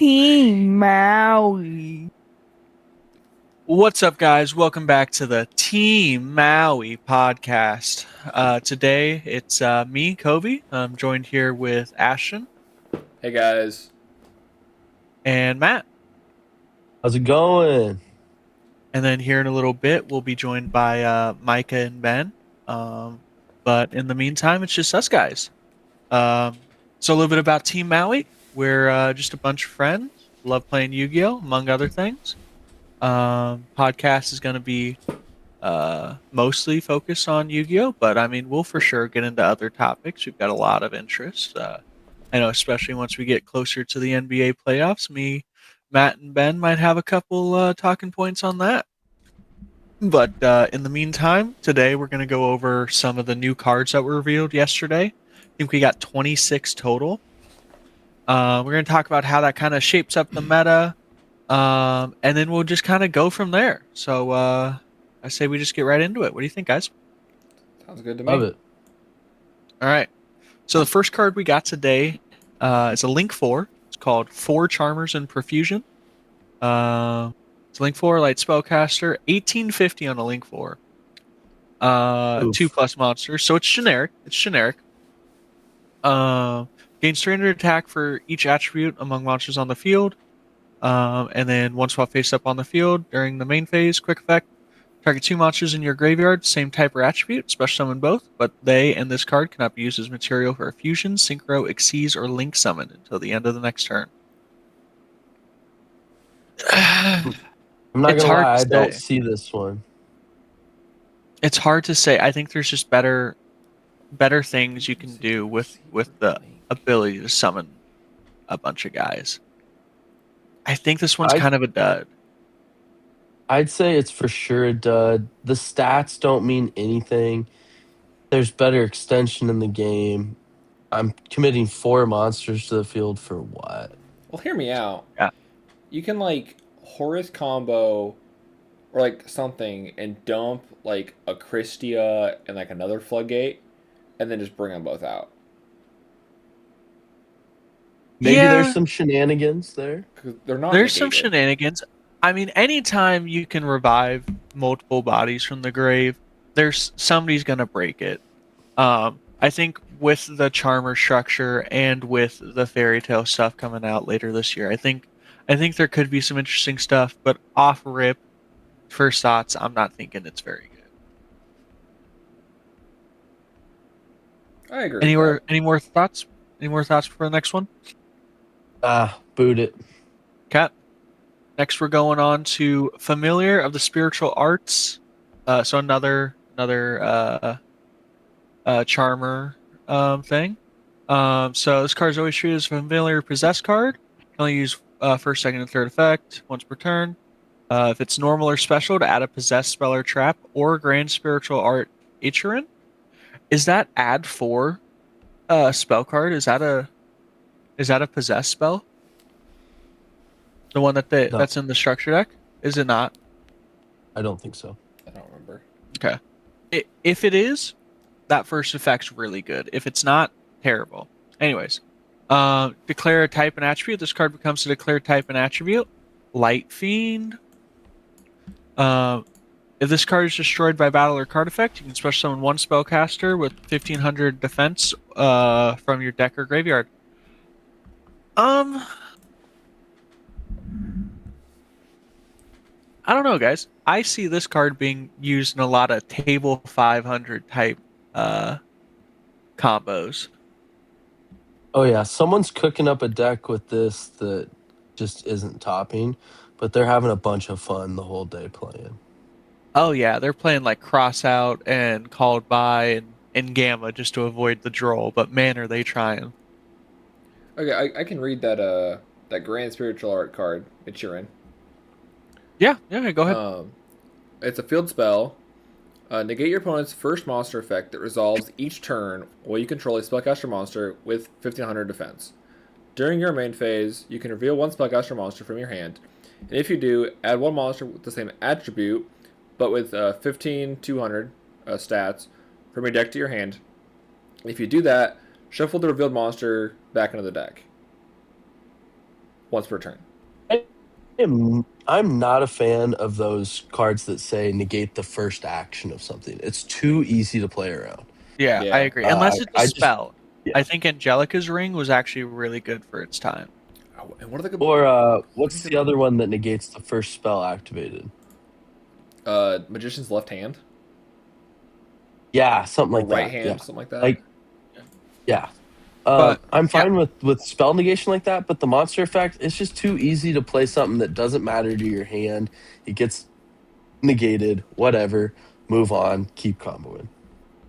Team Maui. What's up, guys? Welcome back to the Team Maui podcast. Today it's me, Kobe. I'm joined here with Ashton Hey guys. and Matt. How's it going? And then here in a little bit, we'll be joined by Micah and Ben. Um, but in the meantime, it's just us guys. So a little bit about Team Maui. We're just a bunch of friends. Love playing Yu-Gi-Oh! Among other things. Podcast is going to be mostly focused on Yu-Gi-Oh, but I mean, we'll for sure get into other topics. We've got a lot of interest. I know, especially once we get closer to the NBA playoffs, me, Matt, and Ben might have a couple talking points on that. But in the meantime, today we're going to go over some of the new cards that were revealed yesterday. I think we got 26 total. We're going to talk about how that kind of shapes up the meta, and then we'll just kind of go from there. So I say we just get right into it. What do you think, guys? Sounds good to Love me. it. All right. So the first card we got today is a Link 4. It's called 4 Charmers and Profusion. It's a Link 4 Light Spellcaster, 1850 on a Link 4. 2+ monsters, so it's generic. Gains 300 attack for each attribute among monsters on the field. And then one swap face up on the field during the main phase. Quick effect. Target 2 monsters in your graveyard, same type or attribute, special summon both, but they and this card cannot be used as material for a fusion, synchro, exceed, or link summon until the end of the next turn. I'm not It's gonna hard lie, to I don't say. see this one. It's hard to say. I think there's just better things you can do with the ability to summon a bunch of guys. I think this one's I kind of a dud. I'd say it's for sure a dud. The stats don't mean anything. There's better extension in the game. I'm committing 4 monsters to the field for what? Well, hear me out. Yeah. You can like Horus combo or like something and dump like a Christia and like another Floodgate and then just bring them both out. Maybe there's Yeah, some shenanigans there. Because they're not there's some negated. shenanigans. I mean, anytime you can revive multiple bodies from the grave, there's somebody's gonna break it. I think with the Charmer structure and with the fairy tale stuff coming out later this year, I think there could be some interesting stuff. But off rip, first thoughts, I'm not thinking it's very good. I agree with that. Any more thoughts? Any more thoughts for the next one? Boot it. Cat. Next, we're going on to Familiar of the Spiritual Arts. So another Charmer thing. So this card is always treated as a Familiar Possessed card. Can only use first, second, and third effect once per turn. If it's normal or special, to add a Possessed spell or trap or Grand Spiritual Art Ichirin. Is that add 4 spell card? Is that a Possessed spell? The one No, that's in the structure deck? Is it not? I don't think so. I don't remember. Okay. If it is, that first effect's really good. If it's not, terrible. Anyways, declare a type and attribute. This card becomes a declared type and attribute. Light Fiend. If this card is destroyed by battle or card effect, you can special summon 1 spellcaster with 1500 defense from your deck or graveyard. I don't know, guys. I see this card being used in a lot of table 500 type combos. Oh yeah, someone's cooking up a deck with this that just isn't topping, but they're having a bunch of fun the whole day playing. Oh yeah, they're playing like Cross Out and Called By and Gamma just to avoid the draw, but man, are they trying. Okay, I can read that Grand Spiritual Art card that you're in. Yeah, go ahead. It's a field spell. Negate your opponent's first monster effect that resolves each turn while you control a spellcaster monster with 1500 defense. During your main phase, you can reveal 1 spellcaster monster from your hand, and if you do, add 1 monster with the same attribute, but with 15,200 stats from your deck to your hand. If you do that, shuffle the revealed monster back into the deck. once per turn. I'm not a fan of those cards that say negate the first action of something. It's too easy to play around. Yeah, I Yeah. agree. Unless it's a I just spell. yeah. I think Angelica's Ring was actually really good for its time. Oh, and what are the good? Or What is what's the other one that negates the first spell activated? Magician's left hand Yeah, something or like right that. hand, Yeah, something like that. like yeah. But I'm yeah, fine with spell negation like that, but the monster effect, it's just too easy to play something that doesn't matter to your hand. It gets negated, whatever. Move on, keep comboing.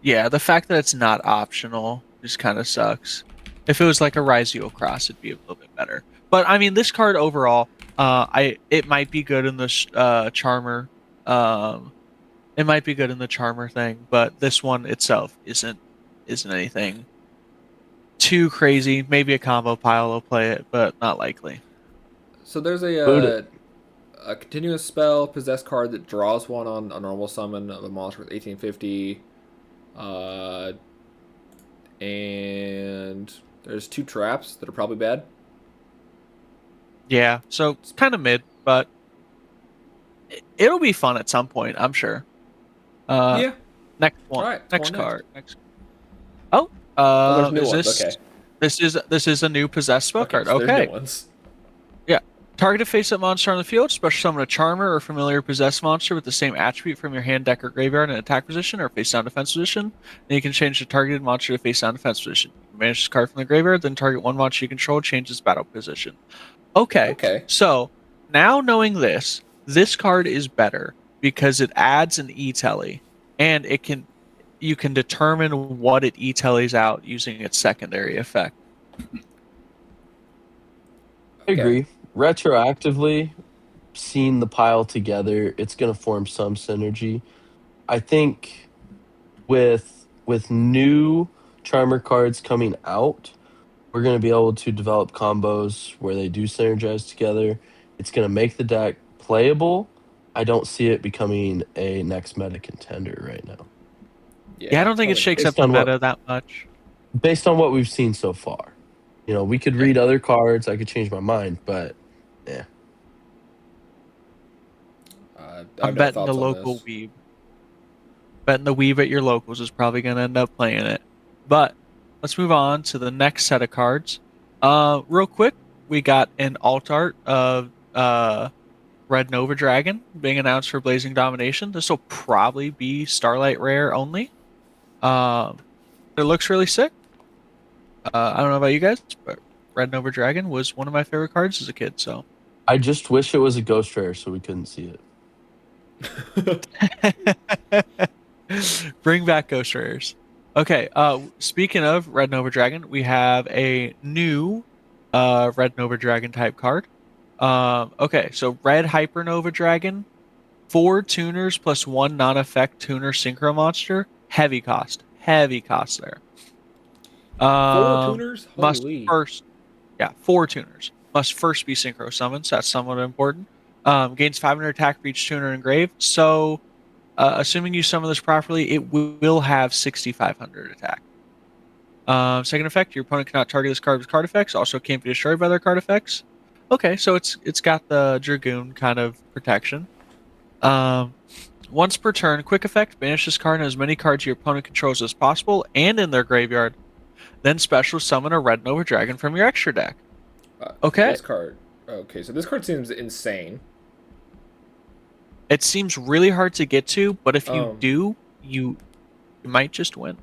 yeah, the fact that it's not optional just kind of sucks. If it was like a Rizio Cross, it'd be a little bit better. But I mean, this card overall, it might be good in the Charmer. Um, it might be good in the Charmer thing, but this one itself isn't anything too crazy. Maybe a combo pile will play it, but not likely. So there's Boot it. a continuous spell possess card that draws one on a normal summon of a monster with 1850. Uh, and there's 2 traps that are probably bad. Yeah, so kind of mid, but it'll be fun at some point, I'm sure. Uh, Yeah. next All one, right. What's next going next? card, next. Oh, Oh, there's new is ones. this Okay. this is a new possessed spell Okay. card? So there's new Okay, ones. yeah. Target a face-up monster on the field, special summon a Charmer or familiar possessed monster with the same attribute from your hand, deck, or graveyard in attack position or face-down defense position. Then you can change the targeted monster to face-down defense position. You can banish this card from the graveyard, then target one monster you control, change its battle position. Okay, Okay. so now knowing this card is better because it adds an E-Telly, and you can determine what it E-Tellies out using its secondary effect. I Okay. agree. Retroactively, seeing the pile together, it's going to form some synergy. I think with new charmer cards coming out, we're going to be able to develop combos where they do synergize together. It's going to make the deck playable. I don't see it becoming a next meta contender right now, Yeah, I Yeah. don't think it Probably not. shakes up the meta that much. based on what we've seen so far. We could Yeah. read other cards. I could change my mind, but yeah, I have I'm no betting the thoughts on local this. weeb. Betting the weeb at your locals is probably going to end up playing it. But let's move on to the next set of cards. Real quick, we got an alt art of Red Nova Dragon being announced for Blazing Domination. This will probably be Starlight Rare only. It looks really sick. I don't know about you guys, but Red Nova Dragon was one of my favorite cards as a kid. So I just wish it was a ghost rare so we couldn't see it. bring back Ghost Rares. Okay. Speaking of Red Nova Dragon, we have a new Red Nova Dragon type card. Okay, so Red Hypernova Dragon, 4 tuners plus 1 non-effect tuner synchro monster. Heavy cost there. 4 tuners? Must Holy. first, yeah, 4 tuners must first be synchro summons. That's somewhat important. Gains 500 attack for each tuner engraved. So, assuming you summon this properly, it will have 6,500 attack. Second effect, your opponent cannot target this card with card effects. Also, can't be destroyed by their card effects. Okay, so it's got the Dragoon kind of protection. Um, Once per turn, quick effect, banish this card and as many cards your opponent controls as possible and in their graveyard. Then special summon a Red Nova Dragon from your extra deck. Okay. This card. Okay, so this card seems insane. It seems really hard to get to, but if you Um, do, you might just win.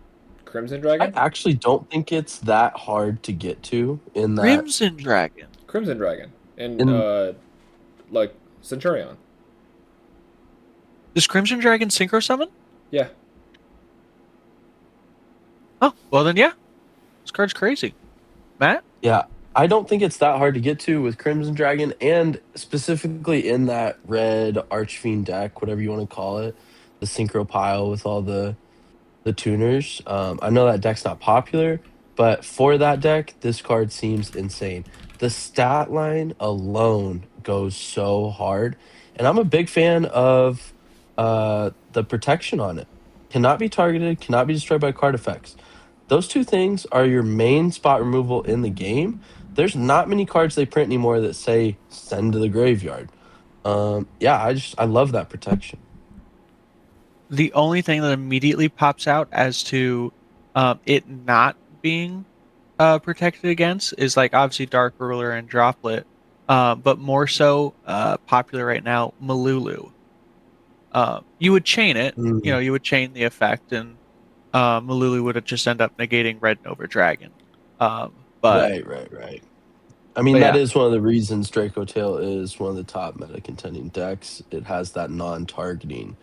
Crimson I Dragon? actually don't think it's that hard to get to in that Crimson Dragon. Crimson Dragon. And, in like, Centurion. Does Crimson Dragon synchro summon? Yeah. Oh, well then yeah. This card's crazy. Matt? yeah, I don't think it's that hard to get to with Crimson Dragon and specifically in that red Archfiend deck, whatever you want to call it, the synchro pile with all the tuners. I know that deck's not popular, but for that deck, this card seems insane. The stat line alone goes so hard, and I'm a big fan of the protection on it. Cannot be targeted, cannot be destroyed by card effects. Those two things are your main spot removal in the game. there's not many cards they print anymore that say send to the graveyard. Yeah, I love that protection. The only thing that immediately pops out as to it not being protected against is like obviously Dark Ruler and Droplet, but more so popular right now, Malulu. You would chain it, Mm, you would chain the effect, and Malulu would just end up negating Red Nova Dragon. But right. I mean, but that yeah, is one of the reasons Draco Tail is one of the top meta contending decks. It has that non-targeting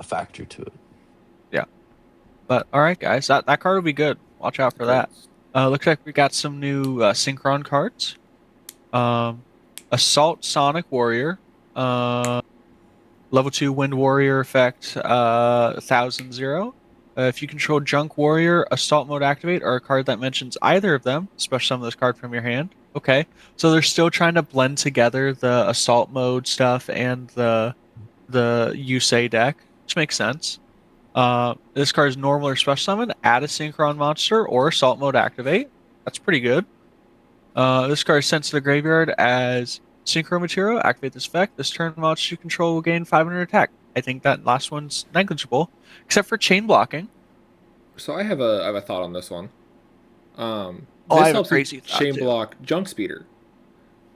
factor to it. yeah. But all right, guys, that card will be good. Watch out for that. Cards. Looks like we got some new Synchron cards. Um, Assault Sonic Warrior. Level 2 Wind Warrior effect, 1000. If you control Junk Warrior, Assault Mode activate, or a card that mentions either of them, special summon this card from your hand. Okay, so they're still trying to blend together the Assault Mode stuff and the Yusei deck, which makes sense. This card is normal or special summon. Add a Synchron monster or Assault Mode activate. That's pretty good. This card is sent to the graveyard as Synchro Material. Activate this effect. This turn, monster you control will gain 500 attack. I think that last one's negligible, except for chain blocking. So I have a thought on this one. Oh, I This have a helps you crazy thought chain too. block Junk Speeder.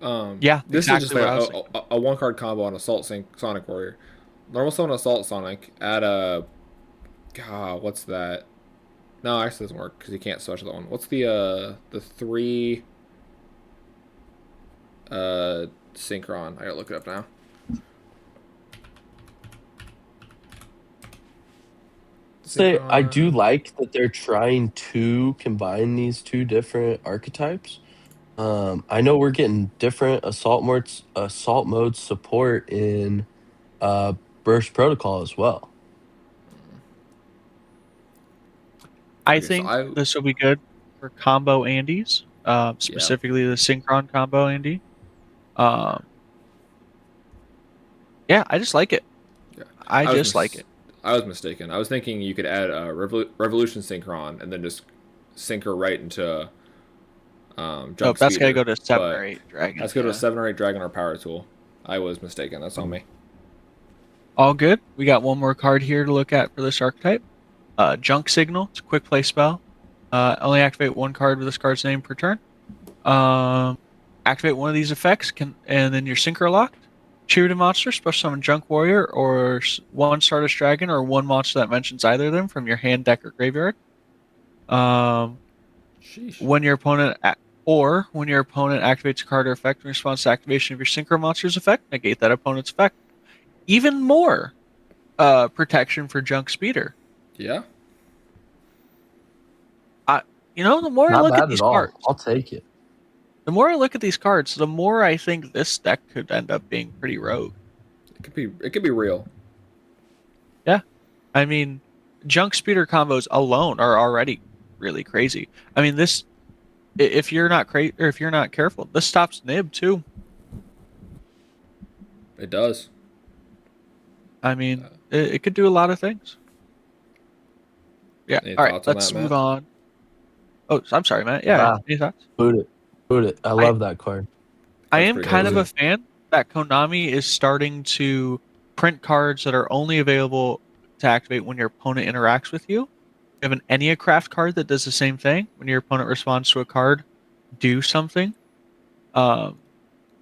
Yeah, This is just exactly like what I was thinking. a one card combo on Sonic Warrior. Normal summon Assault Sonic. Add a God, what's that? No, actually doesn't work because you can't special that one. What's the three Synchron? I gotta look it up now. Say, I do Synchron. like that they're trying to combine these two different archetypes. I know we're getting different assault mode support in uh, Burst Protocol as well. I Okay, so think this will be good for combo Andes, yeah. specifically the Synchron combo Andy. Um, yeah, I just like it. Yeah, I I was just like it. I was mistaken. I was thinking you could add a Revolution Synchron and then just sync her right into Nope, Junk that's gotta Speeder, go to 7 or but 8 Dragon. let's go to a Yeah. 7 or 8 Dragon or Power Tool. I was mistaken. That's on Mm. me. All good. We got one more card here to look at for this archetype. Junk Signal. It's a quick play spell. Only activate one card with this card's name per turn. Um, Activate one of these effects, and then you're synchro locked. Choose a monster, special summon Junk Warrior, or one Stardust Dragon, or one monster that mentions either of them from your hand, deck, or graveyard. Um, Sheesh. when your opponent when your opponent activates a card or effect in response to activation of your synchro monster's effect, negate that opponent's effect. Even more protection for Junk Speeder. Yeah. The more I Not look at bad these at all. cards, I'll take it. the more I look at these cards, the more I think this deck could end up being pretty rogue. It could be real. Yeah, I mean, Junk Speeder combos alone are already really crazy. I mean, this if you're not or if you're not careful, this stops Nib too. It does. I mean, it could do a lot of things. Yeah. Any All right, thoughts on that, let's move Matt? on. Oh, I'm sorry, Matt. Yeah. Ah, Any thoughts? boot it. Boot it. I I love that card. I That's am pretty kind of a crazy. fan that Konami is starting to print cards that are only available to activate when your opponent interacts with you. You have an Enneacraft card that does the same thing. When your opponent responds to a card, do something. Um,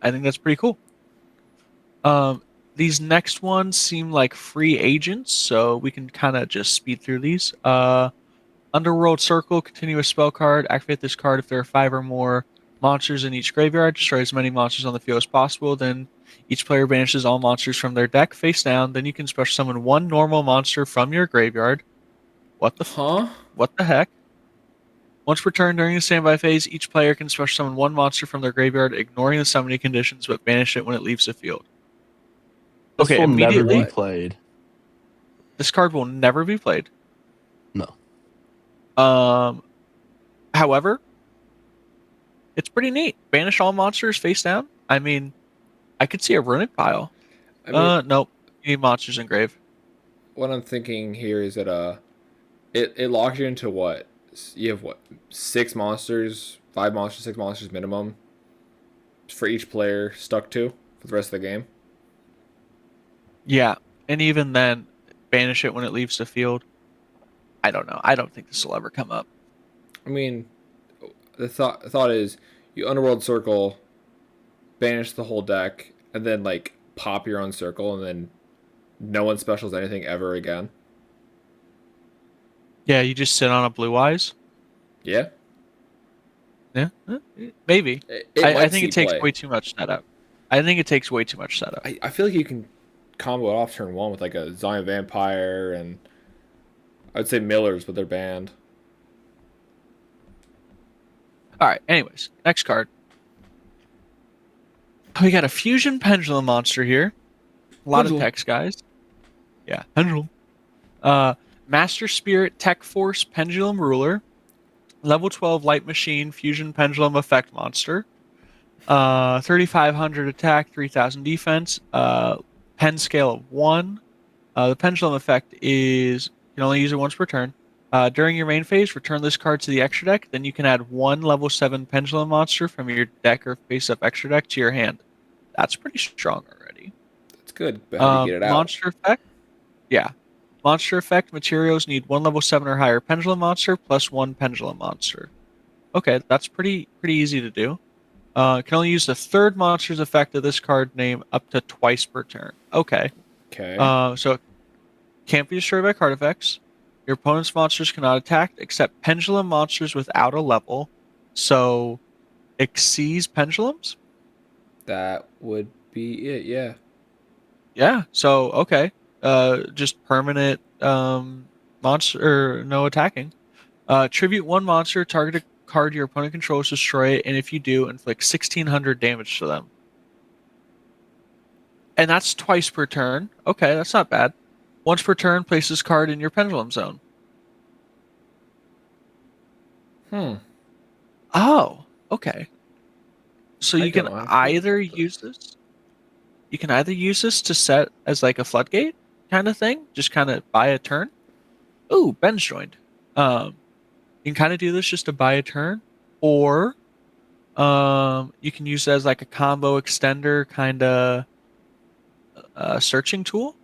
I think that's pretty cool. These next ones seem like free agents, so we can kind of just speed through these. Underworld Circle, continuous spell card. Activate this card if there are 5 or more monsters in each graveyard. Destroy as many monsters on the field as possible. Then each player banishes all monsters from their deck face down. Then you can special summon one normal monster from your graveyard. Huh? What the heck? Once per turn during the standby phase, each player can special summon one monster from their graveyard, ignoring the summoning conditions, but banish it when it leaves the field. This Okay, will never be immediately, What? played. this card will never be played. No. However, it's pretty neat. Banish all monsters face down. I mean, I could see a runic pile. I mean, Nope. You need monsters engrave. what I'm thinking here is that it locks you into what? You have what? 6 monsters 5 monsters, 6 monsters minimum for each player stuck to for the rest of the game. Yeah, and even then, banish it when it leaves the field. I don't know. I don't think this will ever come up. I mean, the thought is you Underworld Circle, banish the whole deck, and then like pop your own circle, and then no one specials anything ever again. Yeah, you just sit on a blue eyes. Yeah, Yeah, maybe. it I might think see it takes play. way too much setup. I think it takes way too much setup. I feel like you can combo it off turn 1 with like a Zion Vampire and I would say Millers, but they're banned. All right. Anyways, next card. We got a fusion pendulum monster here. A lot of Pendulum. text, guys. Yeah, pendulum. Master Spirit Tech Force Pendulum Ruler. Level 12 Light Machine Fusion Pendulum Effect Monster. 3,500 attack, 3,000 defense. Pen scale of 1. The pendulum effect is you can only use it once per turn. During your main phase, return this card to the extra deck. Then you can add 1 level 7 pendulum monster from your deck or face up extra deck to your hand. That's pretty strong already. That's good, but how do you get it out? Monster effect. Yeah. Monster effect materials need 1 level 7 or higher pendulum monster plus 1 pendulum monster. Okay, that's pretty easy to do. Can only use the third monster's effect of this card name up to twice per turn. Okay. Okay. So it can't be destroyed by card effects. Your opponent's monsters cannot attack except pendulum monsters without a level. So exceeds pendulums? That would be it, yeah. Yeah. So okay. Just permanent monster or no attacking. Tribute 1 monster, target a card your opponent controls, destroy it, and if you do, inflict 1,600 damage to them. And that's twice per turn. Okay, that's not bad. Once per turn, place this card in your pendulum zone. Hmm. Oh, okay. So I you don't can know how to feel either about use this. this. You can either use this to set as like a floodgate kind of thing, just kind of buy a turn. Ooh, Ben's joined. You can kind of do this just to buy a turn, or you can use it as like a combo extender kind of searching tool.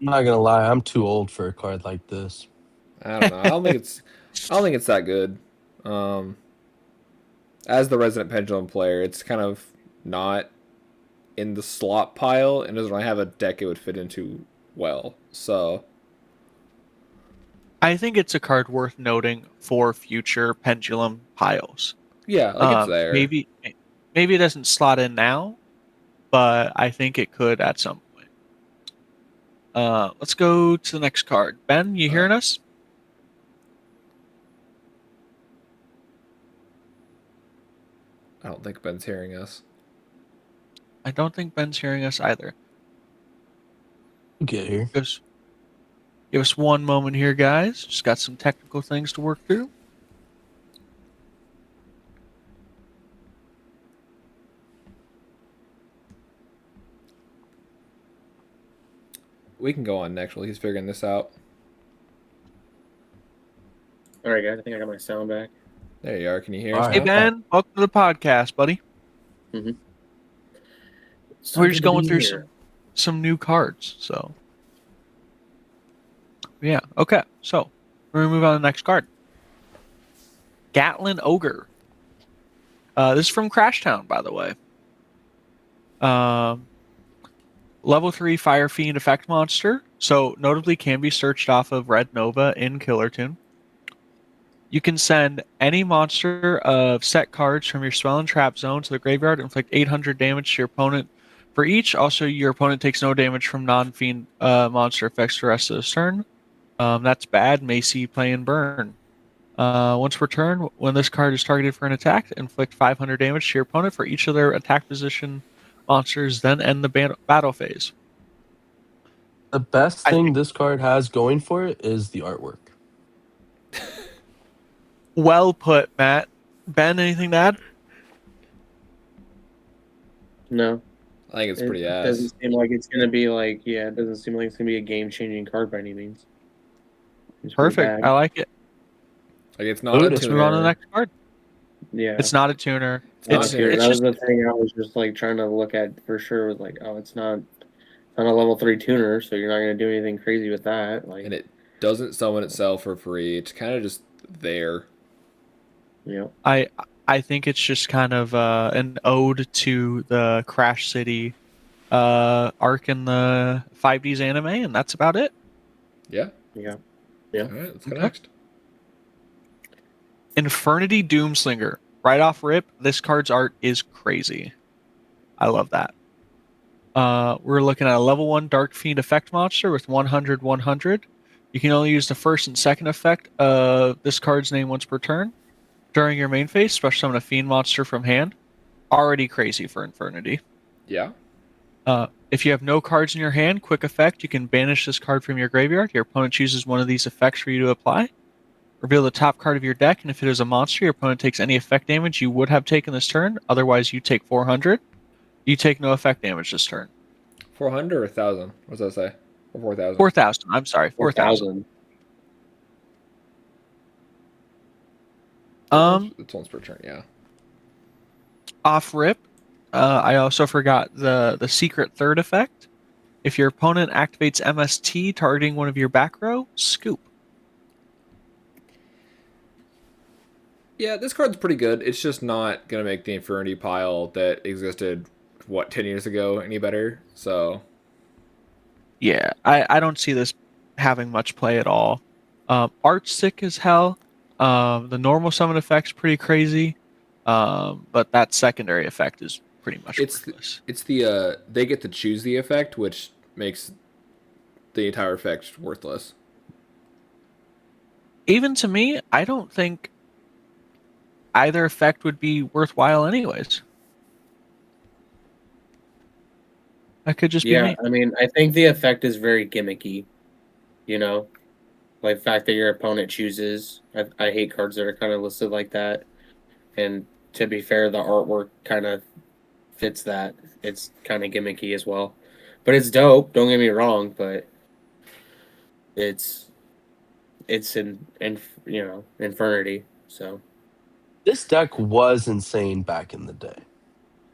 I'm not gonna lie, I'm too old for a card like this. I don't know. I don't think it's that good. Um, as the resident pendulum player, it's kind of not in the slot pile and doesn't really have a deck it would fit into well. So I think it's a card worth noting for future pendulum piles. yeah, like it's there. Maybe it doesn't slot in now, but I think it could at some point. Let's go to the next card. Ben, you hearing us? I don't think Ben's hearing us. I don't think Ben's hearing us either. We'll get here. Give us one moment here, guys. Just got some technical things to work through. We can go on next while he's figuring this out. All right, guys. I think I got my sound back. There you are. Can you hear All us right. Hey, now? Ben, welcome to the podcast, buddy. So We're good just to going be through here. some new cards, so yeah. Okay, so we're gonna move on to the next card. Gatlin Ogre. This is from Crashtown, by the way. Level 3 Fire Fiend effect monster. So notably can be searched off of Red Nova in Killer Tune. You can send any monster of set cards from your spell and trap zone to the graveyard and inflict 800 damage to your opponent for each. Also, your opponent takes no damage from non-fiend monster effects for the rest of the turn. That's bad. May see play and burn. Once per turn, when this card is targeted for an attack, inflict 500 damage to your opponent for each of their attack position monsters, then end the battle phase. The best I thing think this card has going for it is the artwork. well put, Matt. Ben, anything to add? No, I think it's it pretty ass. doesn't seem like it's gonna be like it doesn't seem like it's gonna be a game-changing card by any means. It's pretty Perfect. bad. I like it. Like it's not a Buddha. Let's move on to the tuner. next card. Yeah. It's not a tuner. not It's a tuner. That was just the thing I was just like trying to look at for sure. Was like, oh, it's not a level 3 tuner, so you're not gonna do anything crazy with that. Like, And it doesn't summon itself for free. It's kind of just there. you know, I think it's just kind of an ode to the Crash City arc in the 5D's anime, and that's about it. Yeah. yeah. All right, let's go Okay. next. Infernity Doomslinger. Right off rip, this card's art is crazy. I love that. We're looking at a level 1 Dark Fiend effect monster with 100 100. You can only use the first and second effect of this card's name once per turn. During your main phase, special summon a Fiend monster from hand. Already crazy for Infernity. Yeah. If you have no cards in your hand, quick effect, you can banish this card from your graveyard. Your opponent chooses one of these effects for you to apply. Reveal the top card of your deck, and if it is a monster, your opponent takes any effect damage you would have taken this turn. Otherwise, you take 400. You take no effect damage this turn. 400 or 1,000? What does that say? Or 4,000? 4,000. I'm sorry, 4,000. 4,000. It's once per turn, yeah. Off rip, I also forgot the secret third effect. If your opponent activates MST targeting one of your back row, scoop. Yeah, this card's pretty good. It's just not going to make the Infernity pile that existed, 10 years ago any better? So, Yeah, I don't see this having much play at all. Art's sick as hell. The normal summon effect's pretty crazy. But that secondary effect is pretty much worthless. they get to choose the effect, which makes the entire effect worthless. Even to me, I don't think either effect would be worthwhile anyways. That could just be Yeah, me. I mean, I think the effect is very gimmicky. You know, like the fact that your opponent chooses. I hate cards that are kind of listed like that. And to be fair, the artwork kind of fits that. It's kind of gimmicky as well, but it's dope. Don't get me wrong, but it's in Infernity. So This deck was insane back in the day.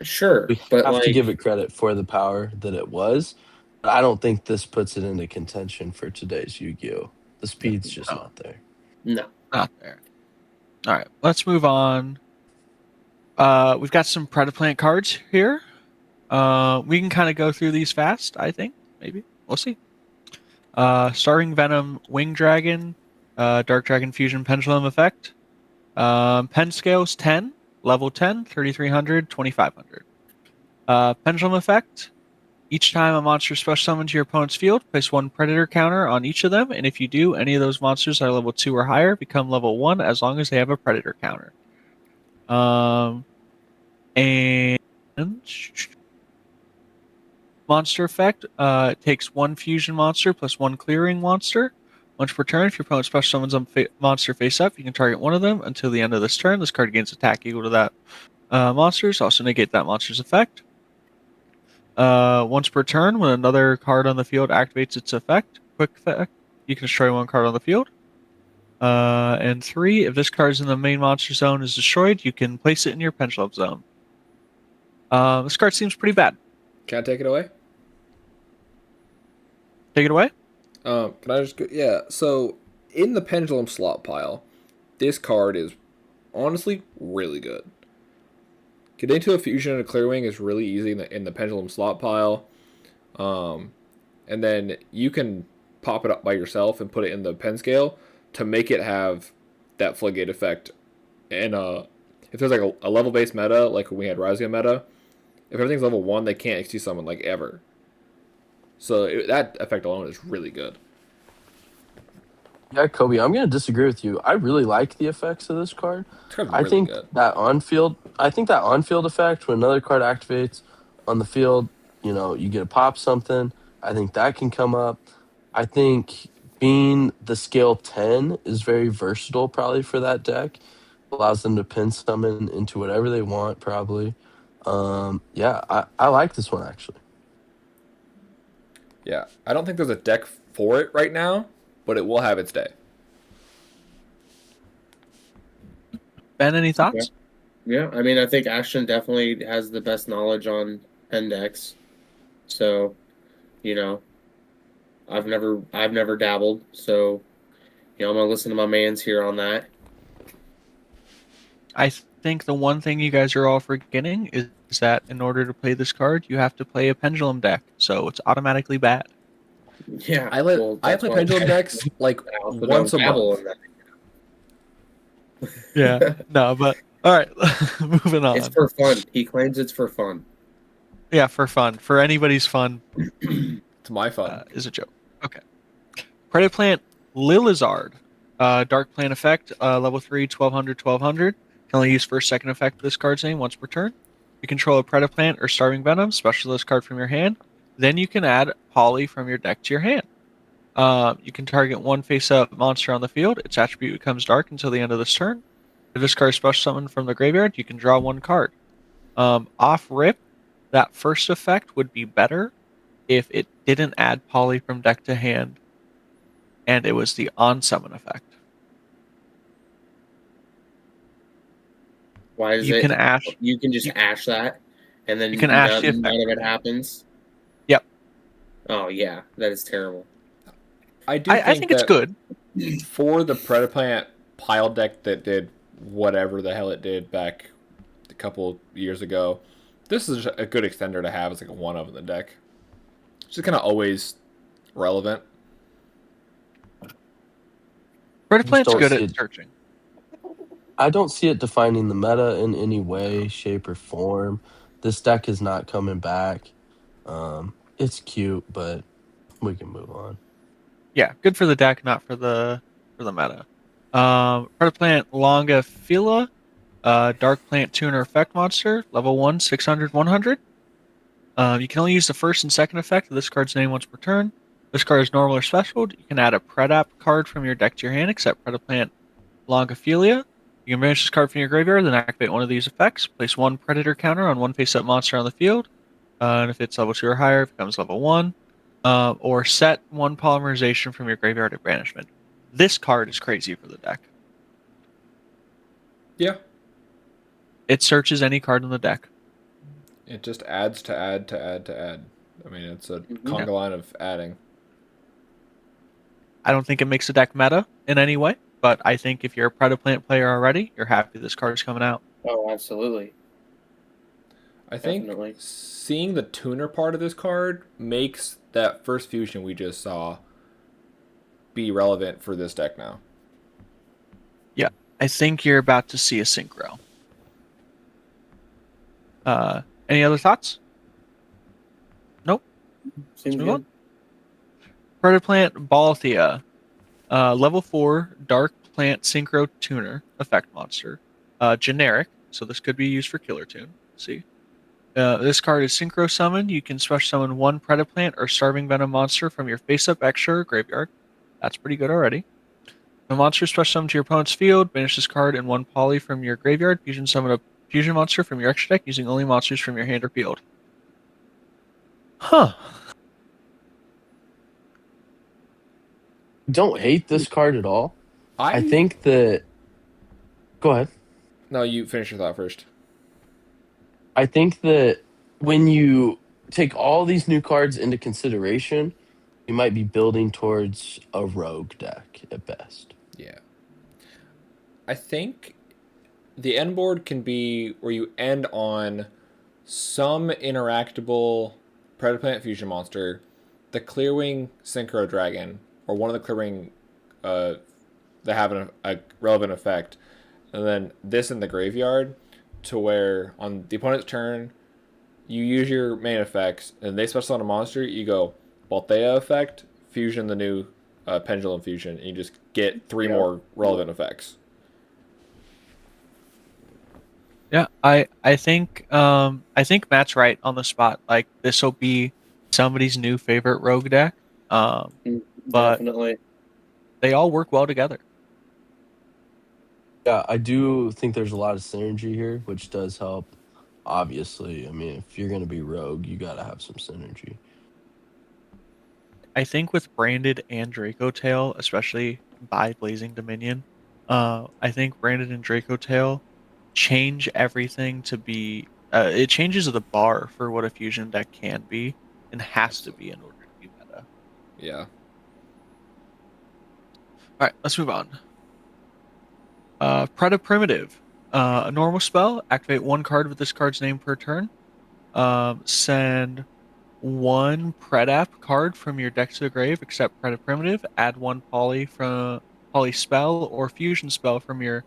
sure, We but have to like, give it credit for the power that it was. But I don't think this puts it into contention for today's Yu-Gi-Oh! The speed's just No. not there. no. Not there. All right, let's move on. We've got some Predaplant cards here. We can kind of go through these fast, I think. Maybe. We'll see. Starring Venom, Wing Dragon, Dark Dragon Fusion Pendulum Effect. Pen Scales 10, level 10, 3,300, 2,500. Pendulum Effect. Each time a monster is special summoned to your opponent's field, place one Predator counter on each of them, and if you do, any of those monsters that are level 2 or higher become level 1 as long as they have a Predator counter. And monster effect takes one fusion monster plus one clearing monster. Once per turn, if your opponent special summons a monster face up, you can target one of them until the end of this turn. This card gains attack equal to that monster's. Also negate that monster's effect. Once per turn, when another card on the field activates its effect, quick effect, you can destroy one card on the field. And 3, if this card is in the main monster zone is destroyed, you can place it in your pendulum zone. This card seems pretty bad. Can I take it away? Take it away. Can I just go? Yeah, so in the pendulum slot pile, this card is honestly really good. Getting to a fusion and a clear wing is really easy in the pendulum slot pile. And then you can pop it up by yourself and put it in the pen scale to make it have that floodgate effect. And if there's like a level based meta, like when we had Razia meta, if everything's level 1, they can't XT summon like ever. So that effect alone is really good. Yeah, Kobe, I'm going to disagree with you. I really like the effects of this card. This card's I really think good. that on-field effect when another card activates on the field, you get a pop something. I think that can come up. I think being the scale 10 is very versatile probably for that deck. Allows them to pin summon into whatever they want probably. Yeah, I like this one actually. Yeah, I don't think there's a deck for it right now, but it will have its day. Ben, any thoughts? Yeah, I mean, I think Ashton definitely has the best knowledge on pen decks. So, you know, I've never dabbled, so I'm gonna listen to my man's here on that. I think the one thing you guys are all forgetting is that in order to play this card, you have to play a pendulum deck, so it's automatically bad. Yeah, I that's play why pendulum decks like so once don't a dabble month. in that. Yeah, no, but all right, moving It's on. for fun. He claims it's for fun. Yeah, for fun, for anybody's fun, It's my fun. is a joke. Okay, Predaplant Lilizard, Dark Plant effect, level 3, 1200, 1200. Can only use first, second effect of this card's name once per turn. You control a Predaplant or Starving Venom, special this card from your hand. Then you can add Poly from your deck to your hand. You can target one face-up monster on the field. Its attribute becomes dark until the end of this turn. If this card is special summoned from the graveyard, you can draw one card. Off rip, that first effect would be better if it didn't add Poly from deck to hand, and it was the on summon effect. Why is You it? can ash. You can just You, ash that, and you then can ash the none effect of from it hand. happens. Yep. Oh yeah, that is terrible. I do I think think it's that good. for the Predaplant pile deck that did whatever the hell it did back a couple years ago, this is a good extender to have as like a one of in the deck. It's just kind of always relevant. I just Plant's don't good see at it. searching. I don't see it defining the meta in any way, shape, or form. This deck is not coming back. It's cute, but we can move on. Yeah, good for the deck, not for the meta. Predaplant Longafila, Dark Plant Tuner Effect Monster, level 1, 600, 100. You can only use the first and second effect of this card's name once per turn. This card is normal or special. You can add a Predap card from your deck to your hand, except Predaplant Longophilia. You can banish this card from your graveyard, then activate one of these effects. Place one Predator counter on one face-up monster on the field. And if it's level 2 or higher, it becomes level 1. Or set one Polymerization from your graveyard at banishment. This card is crazy for the deck. Yeah. It searches any card in the deck. It just adds to add to add to add. I mean, it's a conga line of adding. I don't think it makes the deck meta in any way, but I think if you're a Predaplant player already, you're happy this card is coming out. Oh, absolutely. I think Definitely. seeing the tuner part of this card makes that first fusion we just saw be relevant for this deck now. Yeah, I think you're about to see a synchro. Any other thoughts? Nope. Seems Let's move good. on. Predaplant Balthea, level 4 Dark Plant Synchro Tuner effect monster. Generic, so this could be used for Killer Tune. See. This card is Synchro Summon. You can special summon one Predaplant or Starving Venom monster from your face-up extra or graveyard. That's pretty good already. The monster is special summoned to your opponent's field. Banish this card and one Poly from your graveyard. Fusion summon a fusion monster from your extra deck using only monsters from your hand or field. Huh. Don't hate this card at all. I I think that. Go ahead. No, you finish your thought first. I think that when you take all these new cards into consideration, you might be building towards a rogue deck at best. Yeah. I think the end board can be where you end on some interactable Predaplant Fusion monster, the Clearwing Synchro Dragon, or one of the Clearwing that have a relevant effect, and then this in the graveyard to where on the opponent's turn you use your main effects and they special on a monster, you go Balthea effect, fusion the new Pendulum Fusion, and you just get three more relevant effects. Yeah, I think Matt's right on the spot. Like this will be somebody's new favorite rogue deck. But Definitely. they all work well together. Yeah, I do think there's a lot of synergy here, which does help. Obviously, I mean, if you're going to be rogue, you got to have some synergy. I think with Branded and Draco Tail, especially by Blazing Dominion, I think Brandon and Draco Tail change everything to be. It changes the bar for what a fusion deck can be and has to be in order to be meta. Yeah. All right, let's move on. Preda Primitive. A normal spell. Activate one card with this card's name per turn. Send one Predap card from your deck to the grave, except Preda Primitive. Add one Poly spell or fusion spell from your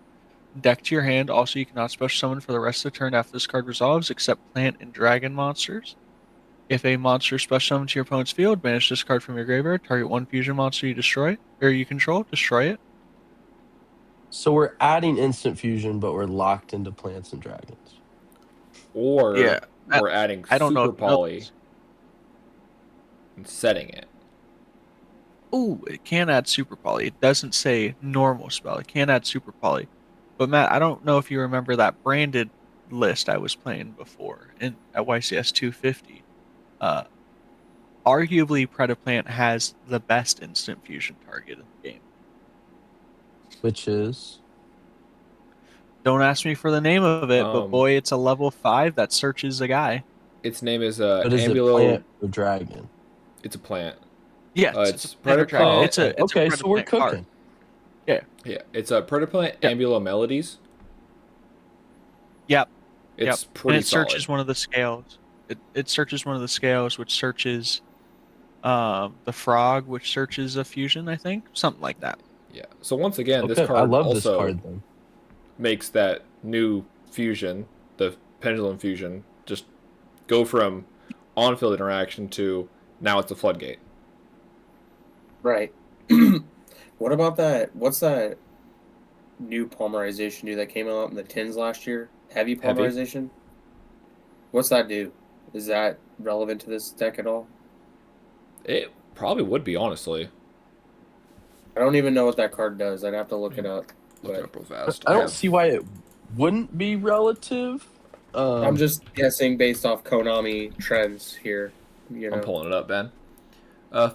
deck to your hand. Also, you cannot special summon for the rest of the turn after this card resolves, except plant and dragon monsters. If a monster is special summoned to your opponent's field, banish this card from your graveyard. Target one fusion monster you destroy or you control. Destroy it. So we're adding instant fusion, but we're locked into plants and dragons. Or Yeah, we're adding I don't know super if you know poly this. and setting it. Ooh, it can add super poly. It doesn't say normal spell. It can add super poly. But Matt, I don't know if you remember that branded list I was playing before at YCS 250. Uh, Arguably, Predaplant has the best instant fusion target in the game. Which is Don't ask me for the name of it, but boy, it's a level 5 that searches a guy. Its name is but is it plant or dragon? It's a plant. Yes, It's a plant or dragon. Oh, Predaplant. okay. It's a Okay, so we're Predaplant card. cooking. Yeah. Yeah, it's a Predaplant Yep. Ambulo Melodies. Yep. It's Yep. pretty And it searches solid. one of the scales. It searches one of the scales, which searches the frog, which searches a fusion, I think. Something like that. Yeah. So once again, this Okay, I card love this also card then. makes that new fusion, the pendulum fusion, just go from on-field interaction to now it's a floodgate. Right. What about that? What's that new polymerization do that came out in the tins last year? Heavy Heavy? polymerization? What's that do? Is that relevant to this deck at all? It probably would be, honestly. I don't even know what that card does. I'd have to look it up. Look it But up real fast. I don't have- see why it wouldn't be relative. I'm just guessing based off Konami trends here. You I'm know, pulling it up, Ben.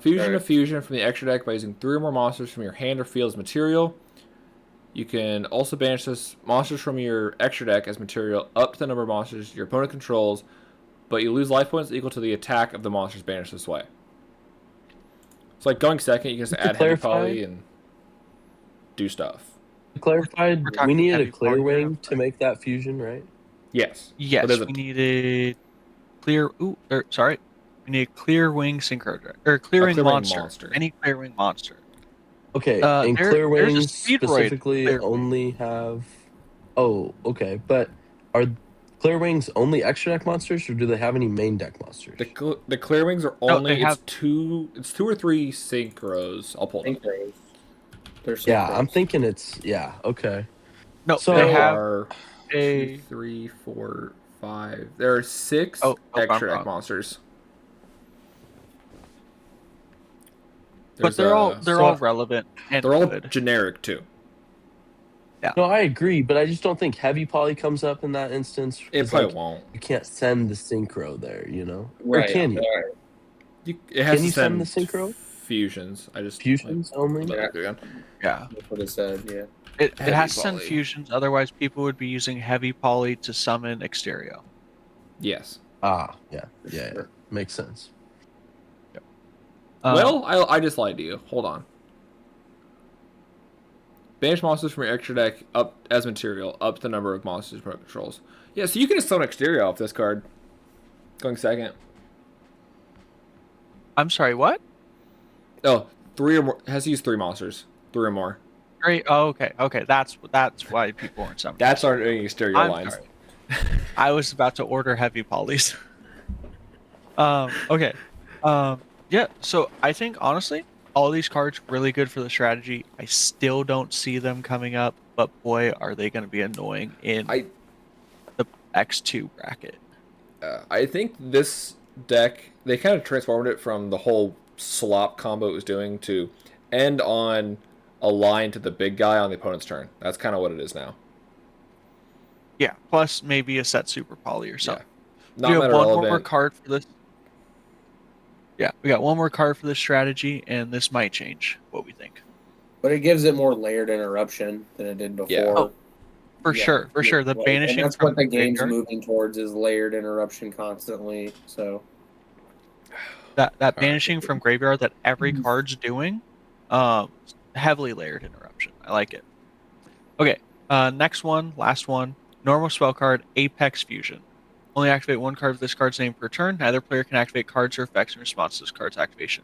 Fusion Alright. of fusion from the extra deck by using 3 or more monsters from your hand or field as material. You can also banish this monsters from your extra deck as material up to the number of monsters your opponent controls, but you lose life points equal to the attack of the monsters banished this way. So, like going second, you can just To add heavy clarify- poly and do stuff. Clarified, We're we talking needed a heavy clear poly here. wing to make that fusion, right? Yes. Yes, But there's we needed clear. Sorry. We need a clear wing synchro or clear wing clear wing monster. monster. Any clear wing monster. Okay, and There's clear a wings Speedroid specifically clear wing. only have. Oh, okay, but are clear wings only extra deck monsters, or do they have any main deck monsters? The clear wings are No, only they have- it's two or three synchros. I'll pull it up. synchros. They're Yeah, synchros. I'm thinking it's okay. No, So- they There have are a. 2, 3, 4, 5. There are 6 Oh, extra I'm deck wrong. monsters. But There's, they're all so- relevant and they're all good. generic too. No, I agree, but I just don't think heavy poly comes up in that instance. It 'cause, probably like, won't. you can't send the synchro there, Right. Or can you? Right. It has Can to you send the synchro? fusions. I just Fusions only? Hold on, Yeah. again. Yeah. That's what it said. Yeah. It Heavy has to send poly. fusions, otherwise people would be using heavy poly to summon Exterio. Yes. Yeah. Sure. Makes sense. Well, I just lied to you. Hold on. Banish monsters from your extra deck up as material, up to the number of monsters your opponent controls. Yeah, so you can just summon Exterio off this card. Going second. I'm sorry, what? Oh, 3 or more. It has to use 3 monsters. 3 or more. Great. Oh, okay. That's why people weren't summoning. That's our Exterio I'm lines. sorry. I was about to order heavy polys. Okay. Yeah, so I think honestly, all these cards really good for the strategy. I still don't see them coming up, but boy, are they going to be annoying in the X2 bracket. I think this deck, they kind of transformed it from the whole slop combo it was doing to end on a line to the big guy on the opponent's turn. That's kind of what it is now. Yeah, plus maybe a set super poly or something. Not We have meta one more relevant. card for this. Yeah, we got one more card for this strategy, and this might change what we think. But it gives it more layered interruption than it did before. Yeah. Oh, for sure. The Like, banishing and that's from what the game's graveyard, moving towards is layered interruption constantly. So that All right. banishing from graveyard that every card's doing, heavily layered interruption. I like it. Okay, next one, last one. Normal spell card, Apex Fusion. Only activate one card with this card's name per turn. Neither player can activate cards or effects in response to this card's activation.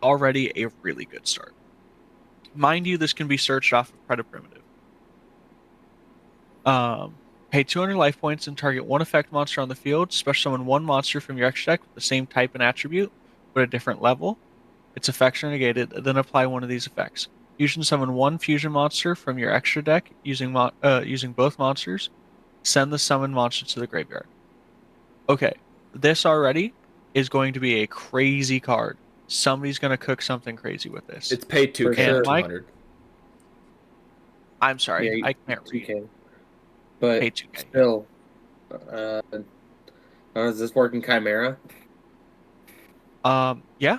Already a really good start. Mind you, this can be searched off of Preda Primitive. Pay 200 life points and target one effect monster on the field. Special summon one monster from your extra deck with the same type and attribute, but a different level. Its effects are negated, then apply one of these effects. Fusion summon one fusion monster from your extra deck using both monsters. Send the summoned monster to the graveyard. Okay, this already is going to be a crazy card. Somebody's going to cook something crazy with this. It's paid 2K, For sure. not Mike? 200. I'm sorry, yeah, I can't read. 2K. But Pay 2K. still, is this working Chimera? Yeah,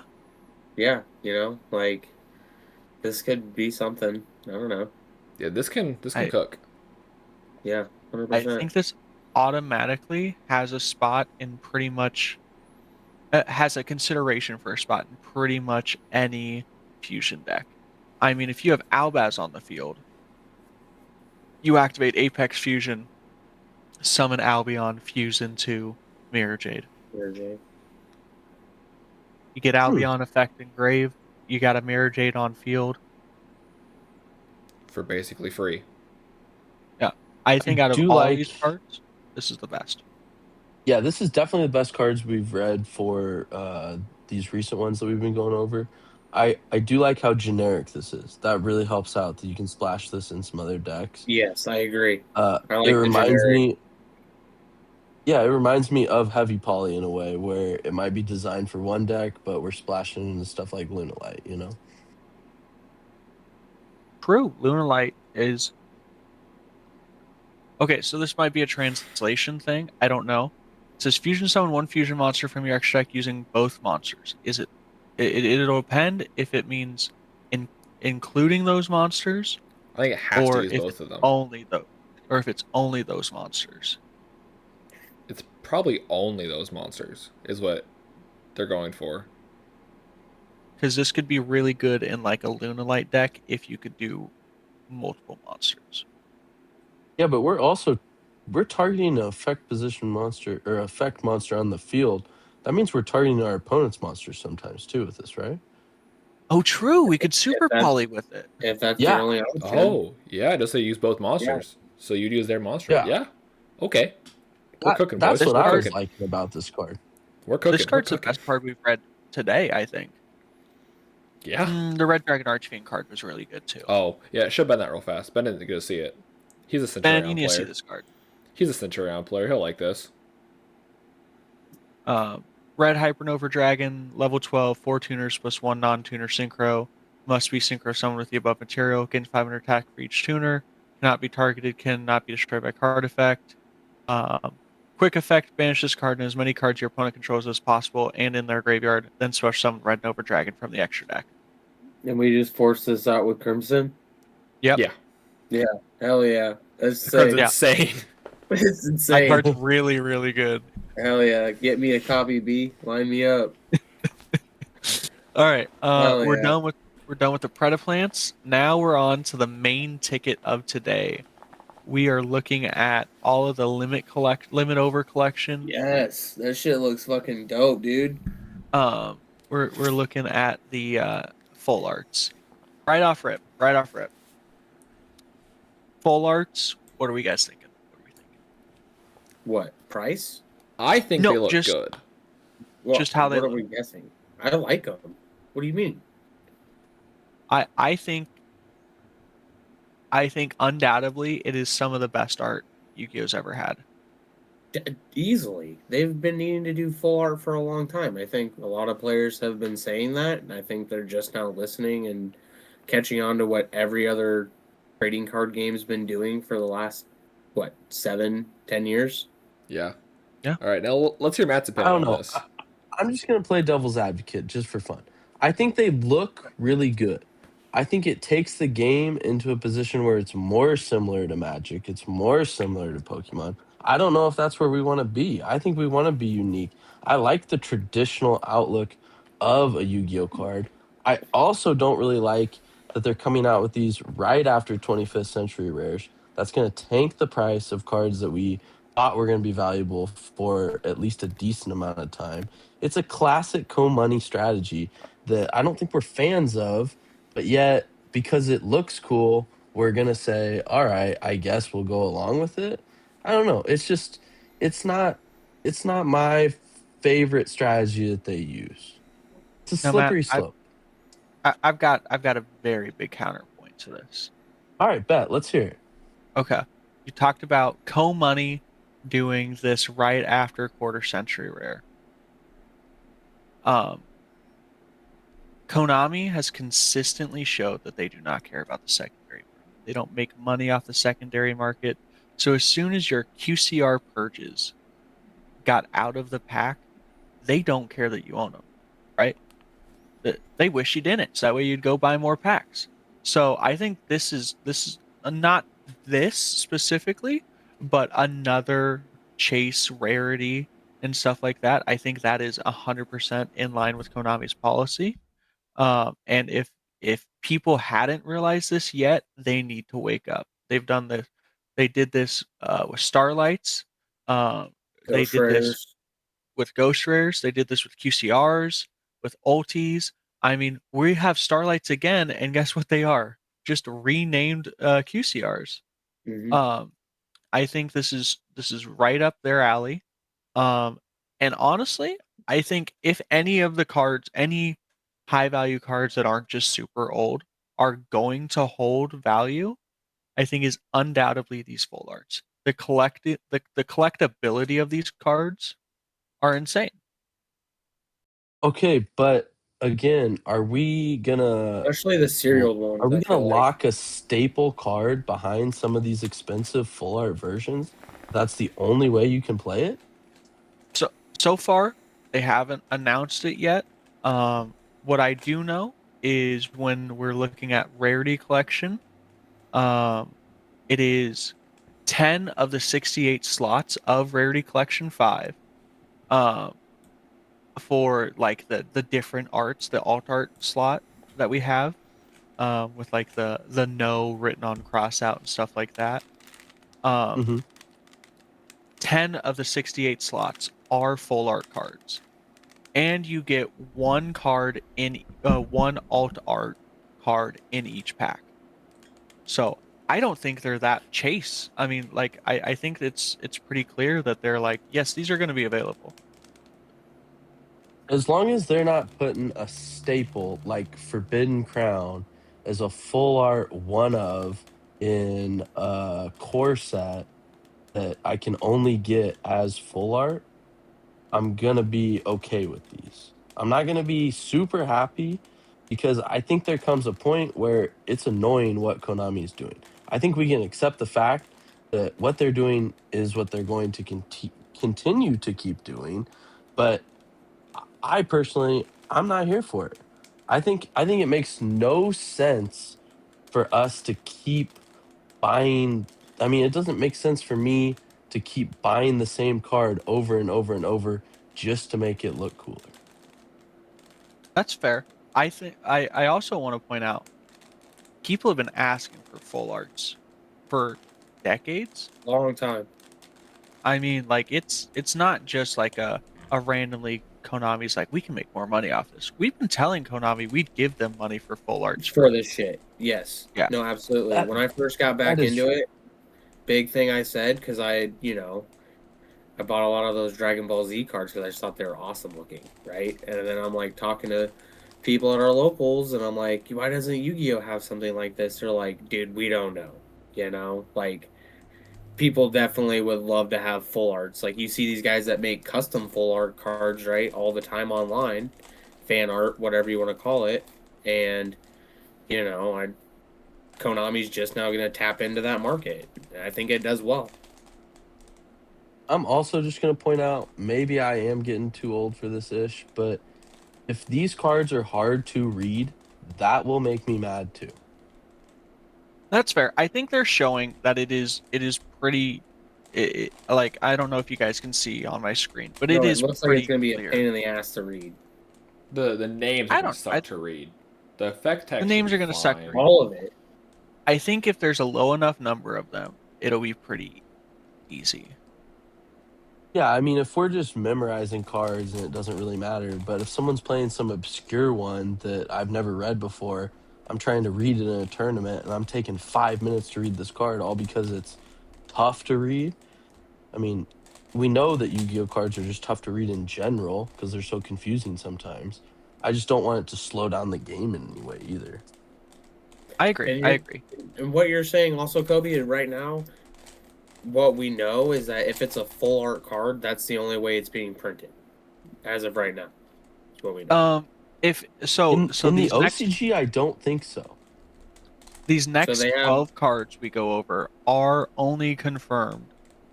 Yeah, like this could be something. I don't know. Yeah, this can I- cook. Yeah, I 100%. think this automatically has a spot in pretty much has a consideration for a spot in pretty much any fusion deck. I mean, if you have Albaz on the field, you activate Apex Fusion, summon Albion, fuse into Mirror Jade. You get Albion effect engraved, you got a Mirror Jade on field. For basically free. Yeah. I think out of do all like- these cards, this is the best. Yeah, this is definitely the best cards we've read for these recent ones that we've been going over. I do like how generic this is. That really helps out that you can splash this in some other decks. Yes, I agree. I like It the reminds generic. me. Yeah, it reminds me of Heavy Poly in a way, where it might be designed for one deck, but we're splashing into stuff like Lunalight. True. Lunalight is okay, so this might be a translation thing. I don't know. It says fusion summon one fusion monster from your extra deck using both monsters. Is it'll depend if it means including those monsters I think it has to or use if both it's of them. only or if it's only those monsters. It's probably only those monsters is what they're going for. Because this could be really good in like a Lunalight deck if you could do multiple monsters. Yeah, but we're targeting an effect position monster or effect monster on the field. That means we're targeting our opponent's monsters sometimes too with this, right? Oh, true. We could super that's- poly with it. If that's Yeah. your only option. Oh, yeah, just say use both monsters. So you'd use their monster. Yeah. Yeah. Okay. We're cooking, That's boys. what We're I was cooking. liking about this card. We're cooking. This card's We're the cooking. best card we've read today, I think. Yeah. The Red Dragon Archfiend card was really good too. Oh, yeah, it should have been that real fast. Ben didn't get to see it. He's a Ben, Centurion you need to see player. this card. He's a Centurion player. He'll like this. Red Hypernova Dragon, level 12, 4 tuners plus 1 non-tuner synchro. Must be synchro summoned with the above material. Gains 500 attack for each tuner. Cannot be targeted, cannot be destroyed by card effect. Quick effect, banish this card and as many cards your opponent controls as possible and in their graveyard. Then special summon Red Nova Dragon from the extra deck. And we just forced this out with Crimson? Yep. Yeah. Hell yeah. That's The card's sick. Yeah. insane. It's That insane. card's really, really good. Hell yeah. Get me a copy, B. Line me up. All right, Hell we're yeah. done with the Predaplants. Now we're on to the main ticket of today. We are looking at all of the limit over collection. Yes. That shit looks fucking dope, dude. We're looking at the full arts. Right off rip. Full arts. What are we guys thinking? What? Price? I think No, they look just- good. Well, Just how they What are look. we guessing? I like them. What do you mean? I think undoubtedly it is some of the best art Yu-Gi-Oh's ever had. Easily. They've been needing to do full art for a long time. I think a lot of players have been saying that, and I think they're just now listening and catching on to what every other trading card game's been doing for the last, 7-10 years? Yeah. Yeah. All right, now let's hear Matt's I opinion don't on know. this. I'm just gonna play devil's advocate just for fun. I think they look really good. I think it takes the game into a position where it's more similar to Magic. It's more similar to Pokemon. I don't know if that's where we want to be. I think we want to be unique. I like the traditional outlook of a Yu-Gi-Oh card. I also don't really like that they're coming out with these right after 25th century rares. That's going to tank the price of cards that we thought were going to be valuable for at least a decent amount of time. It's a classic co-money strategy that I don't think we're fans of, but yet because it looks cool, we're gonna say, all right, I guess we'll go along with it. I don't know. It's just it's not it's not my favorite strategy that they use. It's a Now, Matt, slippery slope. I've got a very big counterpoint to this. All right, bet. Let's hear it. Okay, you talked about Co-Money doing this right after quarter century rare. Um, Konami has consistently showed that they do not care about the secondary market. They don't make money off the secondary market. So as soon as your QCR purges got out of the pack, they don't care that you own them, right? They wish you didn't, so that way you'd go buy more packs. So I think this is not this specifically, but another chase rarity and stuff like that. I think that is 100% in line with Konami's policy. And if people hadn't realized this yet, they need to wake up. They've done this. They did this with Starlights. They Ghost did this Rares. with Ghost Rares. They did this with QCRs, with Ultis. I mean, we have Starlights again, and guess what they are? Just renamed QCRs. Hmm. Um, I think this is right up their alley. Um, and honestly, I think if any of the cards, any high value cards that aren't just super old, are going to hold value, I think is undoubtedly these full arts. The collectability of these cards are insane. Okay, but again, are we gonna Especially the serial are ones, we I gonna feel like. lock a staple card behind some of these expensive full art versions? That's the only way you can play it? So far, they haven't announced it yet. What I do know is when we're looking at rarity collection, um, it is 10 of the 68 slots of Rarity Collection 5 um, for like the different arts, the alt art slot that we have with like the no written on cross out and stuff like that. Um, Mhm. 10 of the 68 slots are full art cards, and you get one card in one alt art card in each pack. So I don't think they're that chase. I mean, like I think it's pretty clear that they're like, yes, these are going to be available. As long as they're not putting a staple like Forbidden Crown as a full art one of in a core set that I can only get as full art, I'm gonna be okay with these. I'm not gonna be super happy because I think there comes a point where it's annoying what Konami is doing. I think we can accept the fact that what they're doing is what they're going to continue to keep doing, but I personally, I'm not here for it. I think it makes no sense for us to keep buying. I mean, it doesn't make sense for me to keep buying the same card over and over and over just to make it look cooler. That's fair. I also want to point out people have been asking for full arts for decades. Long time. I mean, like it's not just like a randomly Konami's like we can make more money off this. We've been telling Konami we'd give them money for full arts For for this shit. Yes. yeah. No, absolutely. That When I first got that back is into true. it, big thing I said, because I bought a lot of those Dragon Ball Z cards because I just thought they were awesome looking, right? And then I'm like talking to people at our locals, and I'm like, why doesn't Yu-Gi-Oh have something like this? They're like, dude, we don't know. Like people definitely would love to have full arts. Like you see these guys that make custom full art cards, right, all the time online, fan art, whatever you want to call it, and I Konami's just now going to tap into that market. And I think it does well. I'm also just gonna point out maybe I am getting too old for this ish, but if these cards are hard to read, that will make me mad too. That's fair. I think they're showing that it is pretty. Like I don't know if you guys can see on my screen, but it No, it is looks like it's pretty gonna be a clear. pain in the ass to read. The names are I gonna don't. suck to read. The effect text The should names be are gonna suck to fine. read. All of it. I think if there's a low enough number of them, it'll be pretty easy. Yeah, I mean, if we're just memorizing cards and it doesn't really matter, but if someone's playing some obscure one that I've never read before, I'm trying to read it in a tournament and I'm taking 5 minutes to read this card all because it's tough to read. I mean, we know that Yu-Gi-Oh cards are just tough to read in general because they're so confusing sometimes. I just don't want it to slow down the game in any way either. I agree. And I you're, agree. and what you're saying also, Kobe, is right now, what we know is that if it's a full art card, that's the only way it's being printed. As of right now. That's what we know. If so, In the these next OCG, I don't think so. So they have 12 cards we go over are only confirmed.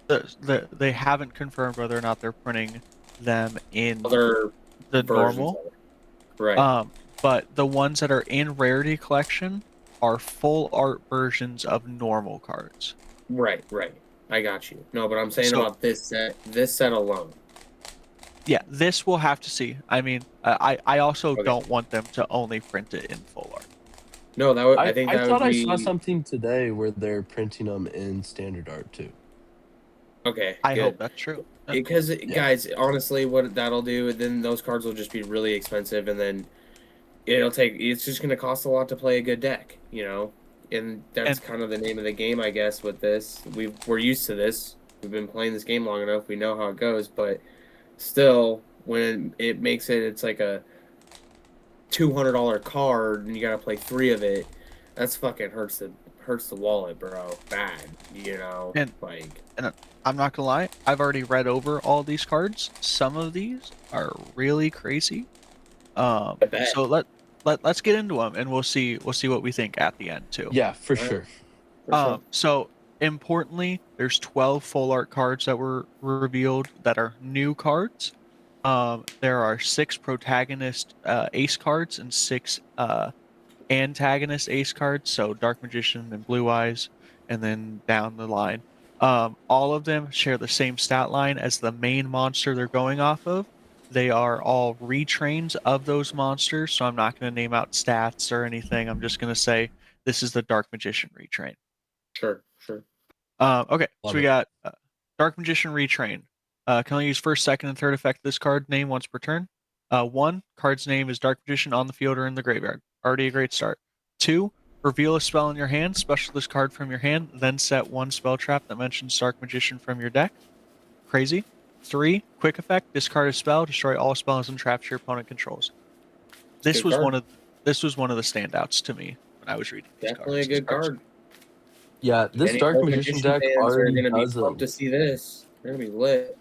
They haven't confirmed whether or not they're printing them in other the versions normal. of it. Right. But the ones that are in rarity collection are full art versions of normal cards. Right. I got you. No, but I'm saying So about this set alone. yeah, this we'll have to see. I mean, I also Okay. don't want them to only print it in full art. No, that would I I, think I that would thought I saw be something today where they're printing them in standard art too. okay. I Good. hope that's true. Because guys, honestly, what that'll do, then those cards will just be really expensive, and then it's just going to cost a lot to play a good deck, and that's And kind of the name of the game, I guess. With this, we're used to this. We've been playing this game long enough. We know how it goes, but still, when it makes it's like a $200 card, and you got to play 3 of it. That's fucking hurts the wallet, bro. Bad, and like. and I'm not gonna lie, I've already read over all these cards. Some of these are really crazy. I bet. So let's get into them, and we'll see what we think at the end too. Yeah, for All right. sure. For sure. So importantly, there's 12 full art cards that were revealed that are new cards. There are 6 protagonist ace cards and 6 antagonist ace cards, so Dark Magician and Blue Eyes, and then down the line. All of them share the same stat line as the main monster they're going off of. They are all retrains of those monsters, so I'm not going to name out stats or anything. I'm just going to say this is the Dark Magician retrain. Sure. Okay, Love so we it. got Dark Magician retrain. Can only use first, second, and third effect of this card name once per turn. 1, card's name is Dark Magician on the field or in the graveyard. Already a great start. 2, reveal a spell in your hand, special this card from your hand, then set 1 spell trap that mentions Dark Magician from your deck. Crazy. 3, quick effect, discard a spell, destroy all spells and traps your opponent controls. This Good was card. one of the standouts to me when I was reading these Definitely a cards. These good cards- card. Yeah, this Any Dark Dark Magician deck fans are already gonna be does pumped to see this. They're gonna be lit.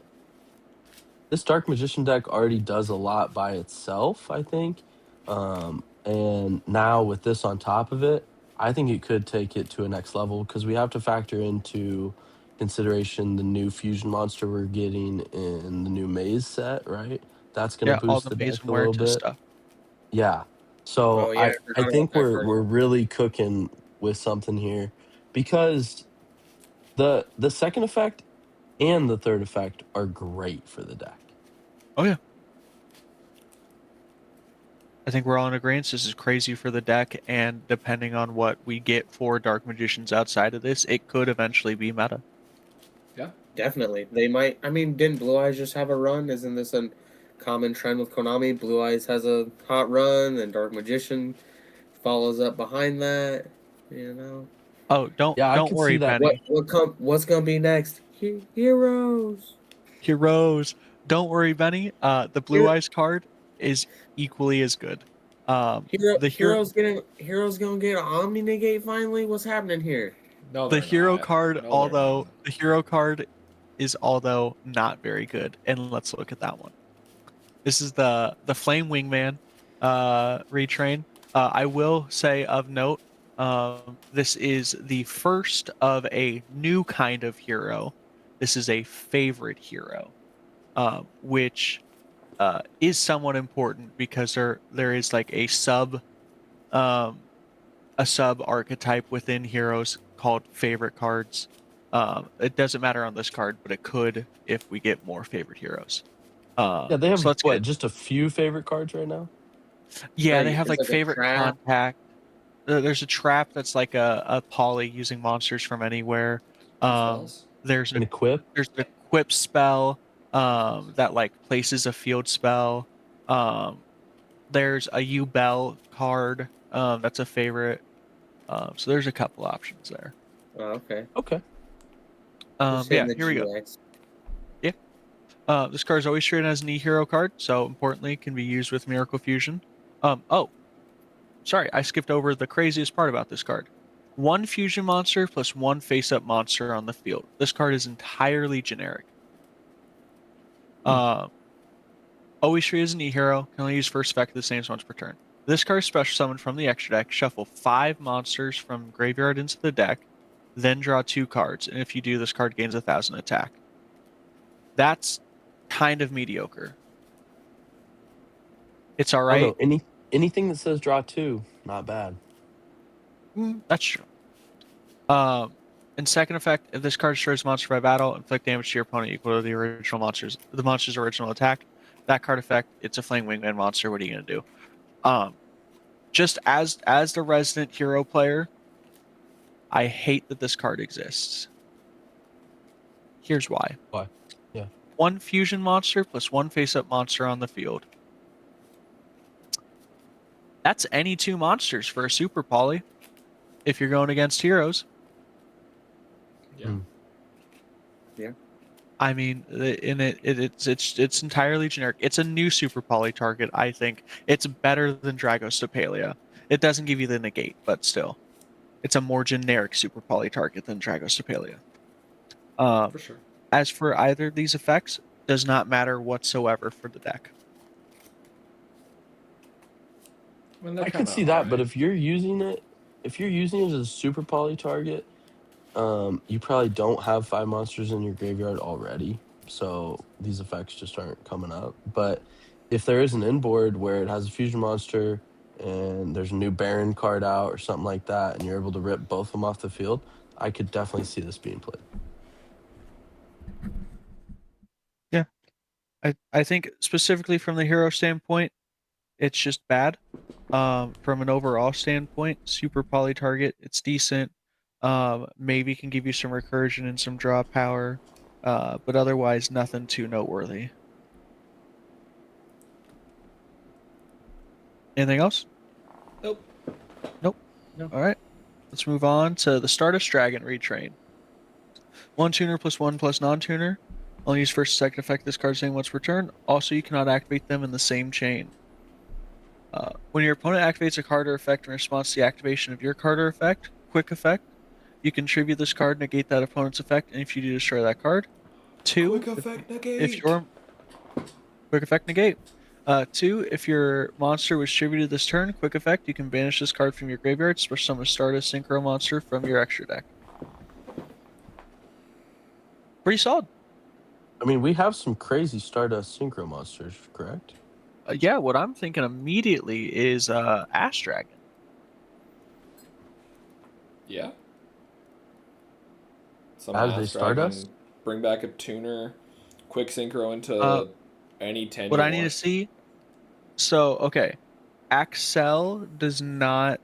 this Dark Magician deck already does a lot by itself, I think. And now with this on top of it, I think it could take it to a next level because we have to factor into consideration the new fusion monster we're getting in the new maze set, right? That's going to Yeah, all boost the the Maze deck and a little Muertes bit. stuff. Yeah. Oh So yeah, I I forgot about think that we're card. really cooking with something here because the second effect and the third effect are great for the deck. Oh yeah. I think we're all in agreement. This is crazy for the deck, and depending on what we get for Dark Magicians outside of this, it could eventually be meta. Yeah. Definitely. They might. I mean, didn't Blue Eyes just have a run? Isn't this a common trend with Konami? Blue Eyes has a hot run, and Dark Magician follows up behind that. You know. Oh, Yeah, I don't could worry, see that. Benny. What's gonna be next? Heroes. Heroes. Don't worry, Benny. The Blue Hero, Eyes card is equally as good. The heroes gonna get an Omni Negate finally. What's happening here? No, the they're hero not. card, No, they're not. the hero card is not very good. And let's look at that one. This is the Flame Wingman retrain. I will say of note, this is the first of a new kind of hero. This is a favorite hero, which is somewhat important because there is like a sub a sub archetype within heroes called favorite cards. It doesn't matter on this card, but it could if we get more favorite heroes. Yeah, they So have let's get. just a few favorite cards right now. Yeah, they Right, have it's like like a favorite trap. contact. There's a trap that's like a poly using monsters from anywhere. Two Um, spells. there's An equip. an equip spell that like places a field spell. Um, there's a U Bell card that's a favorite. So there's a couple options there. Oh, okay. Okay. Just Yeah, hitting the here we go. GX. Yeah. This card is always treated as an E-hero card, so importantly, can be used with Miracle Fusion. Oh, sorry, I skipped over the craziest part about this card. One fusion monster plus one face-up monster on the field. This card is entirely generic. Always treated as an E-hero, can only use first effect the same once per turn. This card is special summoned from the extra deck. Shuffle 5 monsters from graveyard into the deck, then draw 2 cards, and if you do, this card gains 1,000 attack. That's kind of mediocre. It's all I don't right. know. Anything that says draw 2, not bad. That's true. In second effect, if this card destroys a monster by battle, inflict damage to your opponent equal to the monster's original attack. That card effect, it's a Flame Wingman monster. What are you gonna do? Just as the resident hero player, I hate that this card exists. Here's why. Why? Yeah. One fusion monster plus one face-up monster on the field. That's any 2 monsters for a super poly. If you're going against heroes. Yeah. Hmm. Yeah. I mean, it's entirely generic. It's a new super poly target. I think it's better than Dragostopalia. It doesn't give you the negate, but still, it's a more generic super poly target than Dragostopalia. For sure. As for either of these effects, does not matter whatsoever for the deck. I mean, they're I could kinda see that, but alright. if you're using it as a super poly target, you probably don't have 5 monsters in your graveyard already, so these effects just aren't coming up. But if there is an inboard where it has a fusion monster and there's a new Baron card out or something like that, and you're able to rip both of them off the field, I could definitely see this being played. Yeah, I think specifically from the hero standpoint, it's just bad. From an overall standpoint, super poly target, it's decent. Maybe can give you some recursion and some draw power, but otherwise nothing too noteworthy. Anything else? Nope. Nope. No. All right. Let's move on to the Stardust Dragon retrain. 1 tuner plus 1 plus non-tuner. Only use first and second effect this card's name once per turn. Also, you cannot activate them in the same chain. When your opponent activates a card or effect in response to the activation of your card or effect, quick effect, you can tribute this card, negate that opponent's effect, and if you do, destroy that card. 2, Quick effect if negate. your quick effect negate. 2, if your monster was tributed this turn, quick effect, you can banish this card from your graveyard, special summon a Stardust Synchro monster from your extra deck. Pretty solid. I mean, we have some crazy Stardust Synchro monsters, correct? Yeah, what I'm thinking immediately is Ash Dragon. Yeah. Some As a Ash Stardust? Dragon. Bring back a tuner. Quick synchro into Uh, any 10 what you I need to want. see. So okay, Axel does not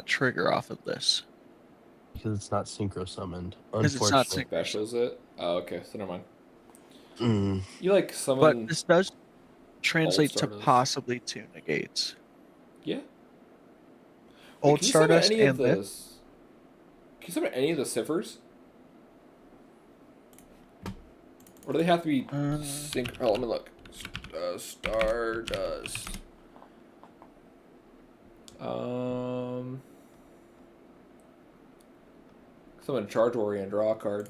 trigger off of this Because it's not synchro summoned, because it's not unfortunately. synchro. Specials it? Oh, okay. So never mind. Mm. You like But summon this does old translate to Stardust? possibly 2 negates. Yeah. Wait, Old can you summon Stardust any of and this. this? Can you summon any of the ciphers? Or do they have to be sync? Oh, let me look. Stardust. Summon Charge Warrior and draw a card.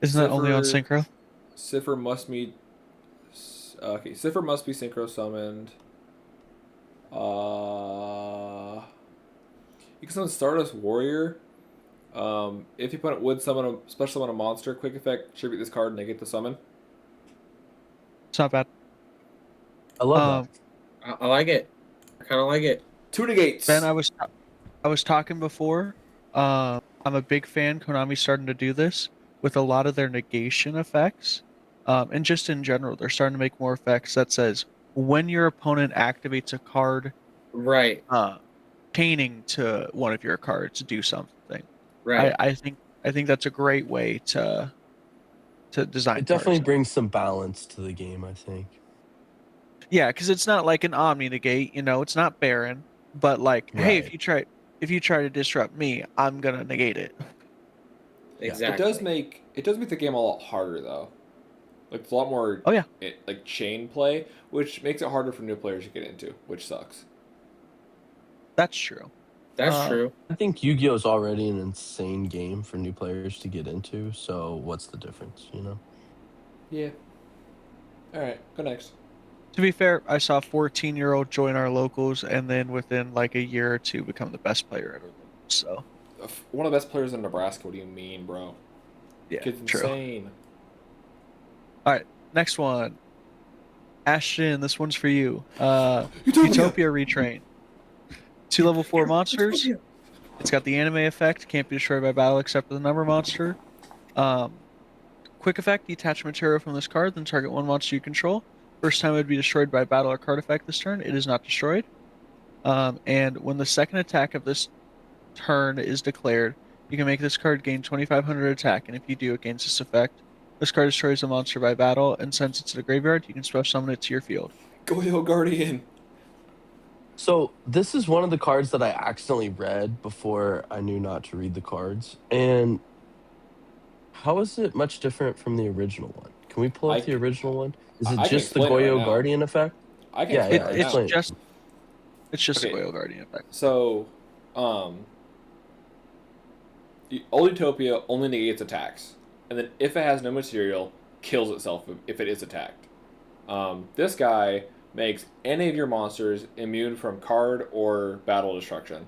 Isn't that only on Cipher- synchro? Cipher must be. Okay, Cipher must be synchro summoned. You can summon Stardust Warrior. If the opponent would summon a special summon a monster, quick effect, tribute this card, negate the summon. It's not bad. I love Um, that. I like it. I kind of like it. 2 negates. Ben, I was talking before. I'm a big fan. Konami's starting to do this with a lot of their negation effects, and just in general, they're starting to make more effects that says when your opponent activates a card, Right. uh, chaining to one of your cards to do something. Right. I think that's a great way to design It definitely cards now. brings some balance to the game, I think. Yeah, because it's not like an Omni negate, it's not Baron, but like, hey, Right. if you try to disrupt me, I'm gonna negate it. Yeah. It Exactly. does make the game a lot harder though. Like it's a lot more Oh yeah, like chain play, which makes it harder for new players to get into, which sucks. that's true. That's Uh, true. I think Yu-Gi-Oh is already an insane game for new players to get into, so what's the difference, you know? Yeah. All right, go next. to be fair, I saw a 14-year-old join our locals and then within like a year or two become the best player at our locals. So One of the best players in Nebraska. What do you mean, bro? yeah, Kid's true. insane. All right, next one. Ashton, this one's for you. Utopia! Utopia Retrain. 2 level 4 monsters. It's got the anime effect, can't be destroyed by battle except for the number monster. Um, quick effect, detach material from this card, then target one monster you control. First time it would be destroyed by battle or card effect this turn, it is not destroyed. And when the second attack of this turn is declared, you can make this card gain 2500 attack, and if you do, it gains this effect. This card destroys a monster by battle, and since it's in the graveyard, you can special summon it to your field. Goyo Guardian. So this is one of the cards that I accidentally read before I knew not to read the cards. And how is it much different from the original one? Can we pull up the original one? Is it I can just the explain it right Goyo now. Guardian effect? I can Yeah, explain yeah, it right It's now. explain. just Okay. a Goyle Guardian effect. So, Old Utopia only negates attacks, and then if it has no material, kills itself if it is attacked. This guy makes any of your monsters immune from card or battle destruction,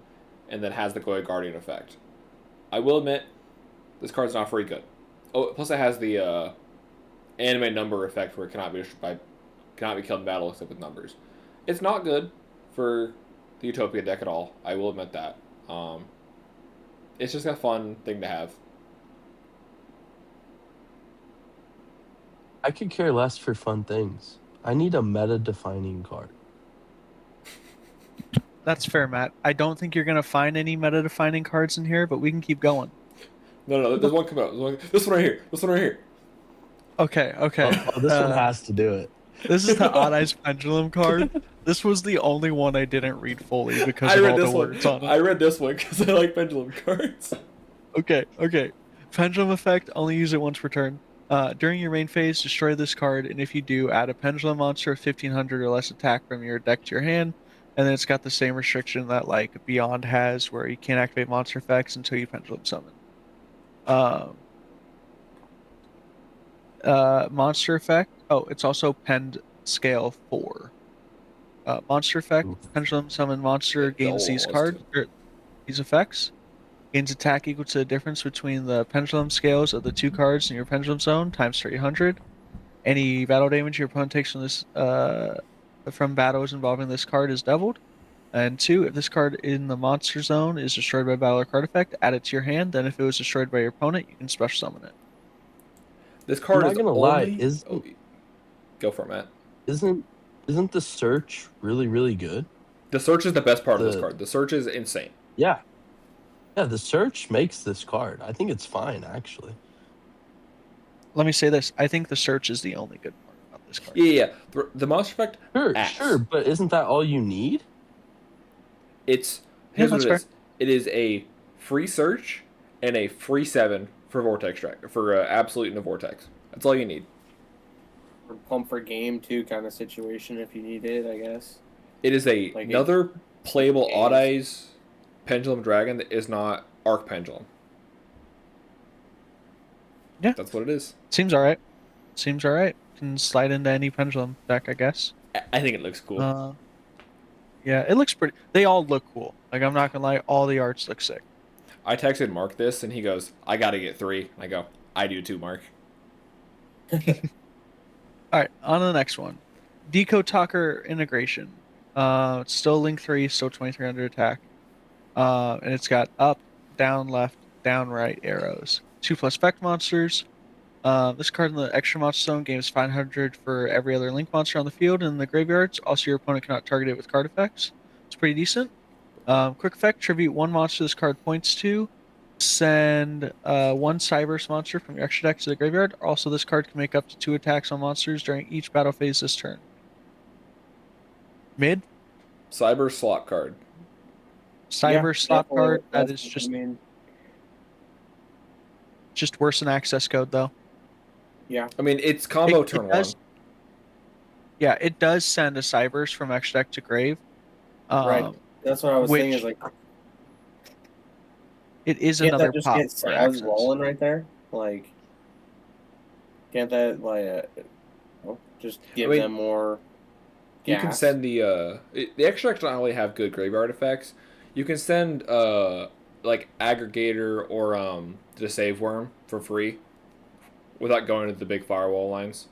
and then has the Goya Guardian effect. I will admit, this card's not very good. Oh, plus it has the anime number effect where it cannot be killed in battle except with numbers. It's not good for the Utopia deck at all. I will admit that. It's just a fun thing to have. I could care less for fun things. I need a meta-defining card. That's fair, Matt. I don't think you're gonna find any meta-defining cards in here, but we can keep going. No, there's one coming out. This one right here. This one right here. Okay. Oh, this one has to do it. This is the Odd Eyes Pendulum card. This was the only one I didn't read fully because I of read all the this one. words on it. I read this one because I like pendulum cards. Okay. Pendulum effect, only use it once per turn. During your main phase, destroy this card, and if you do, add a pendulum monster of 1500 or less attack from your deck to your hand. And then it's got the same restriction that like Beyond has, where you can't activate monster effects until you pendulum summon. Monster effect. Oh, it's also penned scale 4. Monster effect. Oof. Pendulum summon monster gains these cards. These effects. Gains attack equal to the difference between the pendulum scales of the 2 cards in your pendulum zone times 300. Any battle damage your opponent takes from this from battles involving this card is doubled. And 2, if this card in the monster zone is destroyed by battle or card effect, add it to your hand. Then if it was destroyed by your opponent, you can special summon it. This I'm card not is gonna lie, go for it, Matt. isn't the search really, really good? The search is the best part of this The card. The search is insane. Yeah. Yeah, the search makes this card. I think it's fine, actually. Let me say this. I think the search is the only good part about this card. Yeah. The monster effect. Ass. Sure, but isn't that all you need? Here's Yeah, what that's it fair. is. It is a free search and a free 7 for vortex track for absolute in a vortex. That's all you need. Or pump for game too kind of situation if you need it, I guess. It is another playable games. Odd Eyes Pendulum Dragon that is not Arc Pendulum. Yeah. That's what it is. Seems alright. Can slide into any pendulum deck, I guess. I think it looks cool. Yeah, it looks pretty. They all look cool. Like, I'm not gonna lie, all the arts look sick. I texted Mark this, and he goes, "I gotta get 3." I go, "I do too, Mark." All right, on to the next one. Decode Talker integration. It's still Link 3, still 2300 attack. And it's got up, down, left, down, right arrows. 2+ effect monsters. This card in the extra monster zone gains 500 for every other Link monster on the field and in the graveyards. Also, your opponent cannot target it with card effects. It's pretty decent. Quick effect, tribute one monster this card points to. Send one Cyberse monster from your extra deck to the graveyard. Also, this card can make up to 2 attacks on monsters during each battle phase this turn. Mid, Cyber slot card. Cyber slot definitely. card. That That's, is I mean, just worse than access code, though. yeah. I mean, it's combo turn one. Yeah, it does send a Cyberse from extra deck to grave. Right. That's what I was saying. which Is like, it is can't another that just pop get for Saz access. rolling right there? Like, can't that just give them more? You can gas? send the extracts don't really have good graveyard effects. You can send like aggregator or the save worm for free without going to the big firewall lines.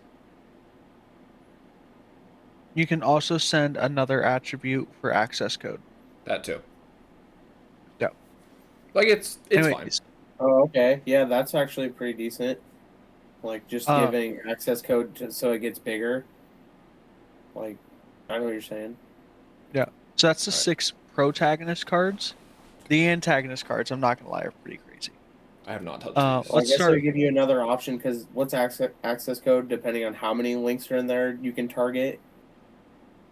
You can also send another attribute for access code. That too. Yeah. Like it's fine. Anyways, Oh, okay. Yeah, that's actually pretty decent. Like just Um, giving access code so it gets bigger. Like, I know what you're saying. yeah. So that's the Right. 6 protagonist cards. The antagonist cards, I'm not gonna lie, are pretty crazy. I have not touched Uh, these. Well, I Let's guess start- it'll give you another option because what's access code? Depending on how many links are in there, you can target.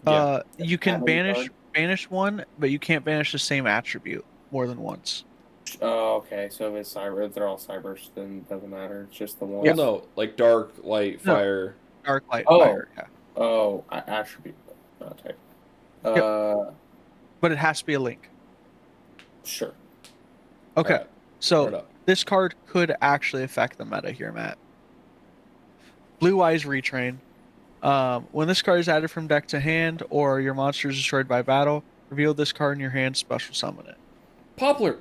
You can That many banish one, but you can't banish the same attribute more than once. Oh, okay. So if it's cyber, if they're all cybers, then it doesn't matter. It's just the one. Well, no, like dark, light, No. fire. Dark, light, Oh. fire, yeah. Oh, attribute, not type. But it has to be a link. Sure. Okay, Alright, so start up. this card could actually affect the meta here, Matt. Blue Eyes Retrain. When this card is added from deck to hand or your monster is destroyed by battle, reveal this card in your hand, special summon it. Poplar.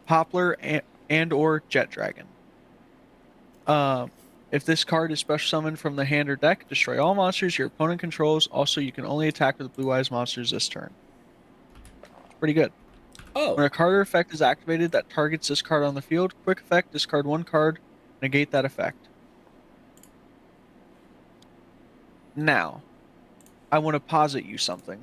Poplar, and or Jet Dragon. If this card is special summoned from the hand or deck, destroy all monsters your opponent controls. Also, you can only attack with Blue Eyes monsters this turn. It's pretty good. Oh. When a card or effect is activated that targets this card on the field, quick effect, discard one card, negate that effect. Now, I want to posit you something.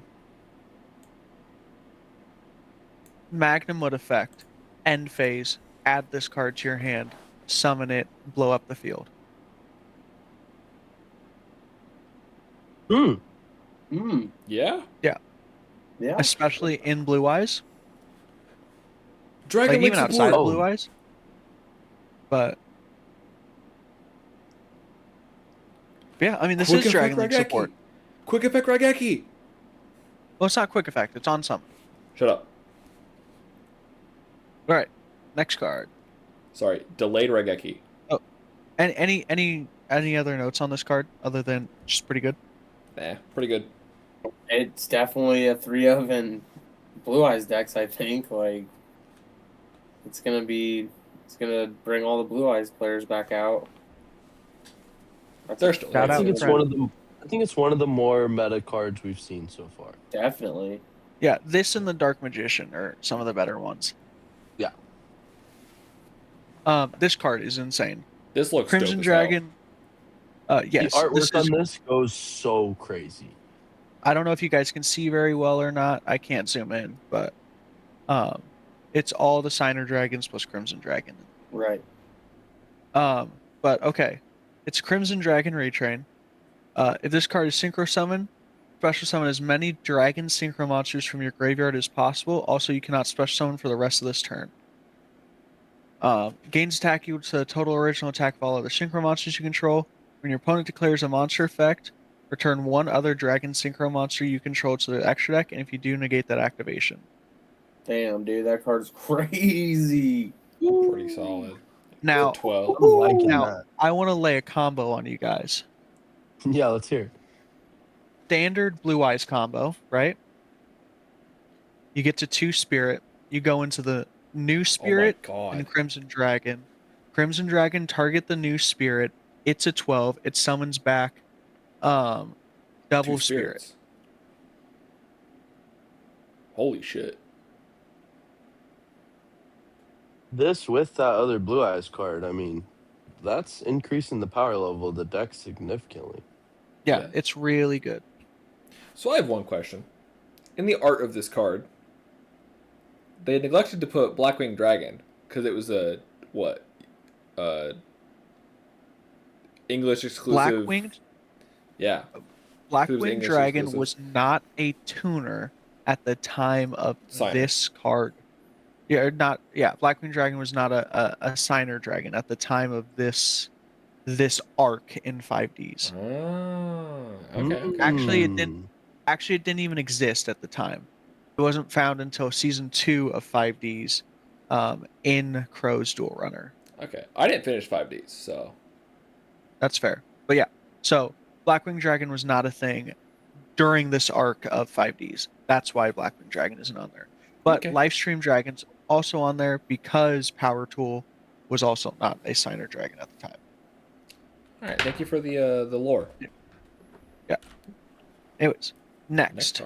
Magnum Mode effect, end phase, add this card to your hand, summon it, blow up the field. Hmm. Yeah. Yeah. Especially in Blue Eyes. Dragon Like Link even outside support. of Blue Eyes. But yeah, I mean this Quick is effect Dragon Link Raigeki. support. Quick effect Raigeki. Well, it's not quick effect, it's on summon. Shut up. Alright. Next card. Sorry, delayed Raigeki. And any other notes on this card other than just pretty good? Nah, pretty good. It's definitely a 3 of in Blue Eyes decks. I think like it's gonna bring all the Blue Eyes players back out. They're still Shout I out think it's Fred. one of the more meta cards we've seen so far. Definitely. Yeah, this and the Dark Magician are some of the better ones. Yeah. This card is insane. This looks Crimson dope as hell. Dragon. Yes, The artwork this is. on this goes so crazy. I don't know if you guys can see very well or not. I can't zoom in, but it's all the Signer Dragons plus Crimson Dragon. Right. But okay, it's Crimson Dragon Retrain. If this card is Synchro Summon, special summon as many Dragon Synchro monsters from your graveyard as possible. Also, you cannot special summon for the rest of this turn. Gains attack equal to the total original attack of all other Synchro monsters you control. When your opponent declares a monster effect, return one other Dragon Synchro monster you control to the extra deck, and if you do, negate that activation. Damn, dude, that card's crazy. Pretty solid. Now, 12. I'm liking now that. I want to lay a combo on you guys. Yeah, let's hear. Standard Blue Eyes combo, right? You get to 2 Spirit. You go into the new Spirit Oh my and god. Crimson Dragon. Crimson Dragon, target the new Spirit. It's a 12. It summons back double 2 spirit. spirits. Holy shit. This with that other Blue Eyes card, I mean, that's increasing the power level of the deck significantly. Yeah, Yeah. it's really good. So I have one question. In the art of this card, they neglected to put Blackwing Dragon because it was a what? English exclusive. Blackwing Yeah, it was Blackwing English Dragon exclusive. was not a tuner at the time of Signer. this card. Yeah, not yeah. Blackwing Dragon was not a signer dragon at the time of this arc in 5Ds. Ah, okay, okay. Mm. Actually it didn't even exist at the time. It wasn't found until season 2 of 5Ds in Crow's Dual Runner. Okay. I didn't finish 5Ds, so. That's fair. But yeah, so Blackwing Dragon was not a thing during this arc of 5Ds. That's why Blackwing Dragon isn't on there. But Okay. Livestream Dragon's also on there because Power Tool was also not a signer dragon at the time. Alright, thank you for the lore. Yeah. Anyways, Next next.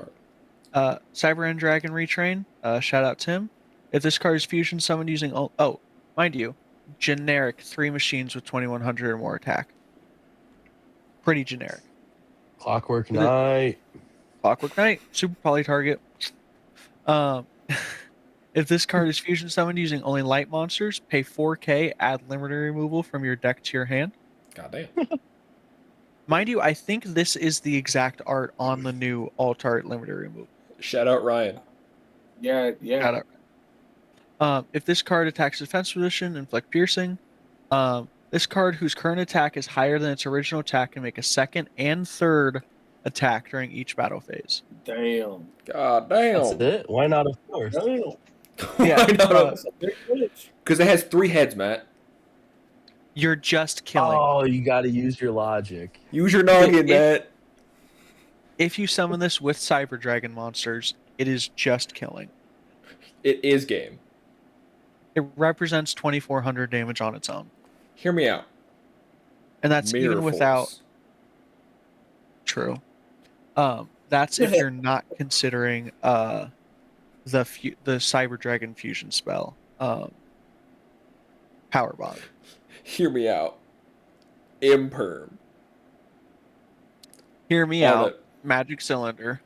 card. Cyber End Dragon Retrain. Shout out Tim. If this card is fusion summoned using mind you, generic 3 machines with 2100 or more attack. Pretty generic. Clockwork Is it- Knight. Clockwork Knight, super poly target. If this card is fusion summoned using only light monsters, pay 4K, add limiter removal from your deck to your hand. Goddamn. Mind you, I think this is the exact art on the new alt art limiter removal. Shout out Ryan. Yeah, yeah. Shout out. If this card attacks defense position, inflict piercing. This card whose current attack is higher than its original attack can make a second and third attack during each battle phase. Damn. God That's damn. it. Why not a fourth? Damn. Yeah, Because it has 3 heads, Matt. You're just killing. Oh, you got to use your logic. Use your noggin, Matt. If you summon this with Cyber Dragon monsters, it is just killing. It is game. It represents 2400 damage on its own. Hear me out. And that's Mirror even without Force. true. That's if you're not considering the Cyber Dragon fusion spell. Power Bomb. Hear me out. Imperm. Hear me On out. it. Magic Cylinder.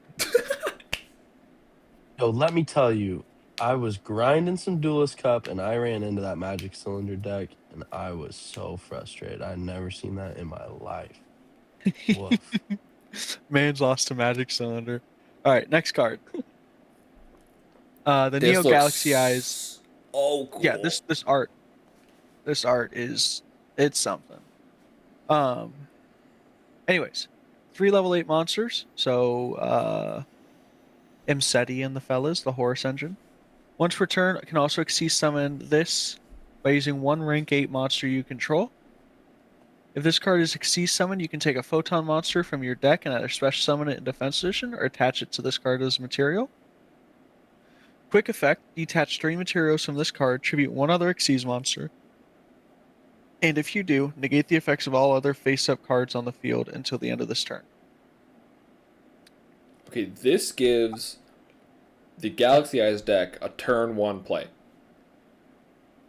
Yo, let me tell you, I was grinding some Duelist Cup and I ran into that Magic Cylinder deck and I was so frustrated. I'd never seen that in my life. Woof. Man's lost to Magic Cylinder. All right, next card. The This Neo looks Galaxy Eyes. Oh, cool. Yeah, this art is it's something. Anyways, 3 level 8 monsters. So Imseti and the fellas, the Horus engine. Once per turn, can also exceed summon this by using 1 rank 8 monster you control. If this card is exceed summoned, you can take a photon monster from your deck and either special summon it in defense position or attach it to this card as material. Quick effect, detach 3 materials from this card, tribute 1 other Xyz monster. And if you do, negate the effects of all other face-up cards on the field until the end of this turn. Okay, this gives the Galaxy Eyes deck a turn 1 play.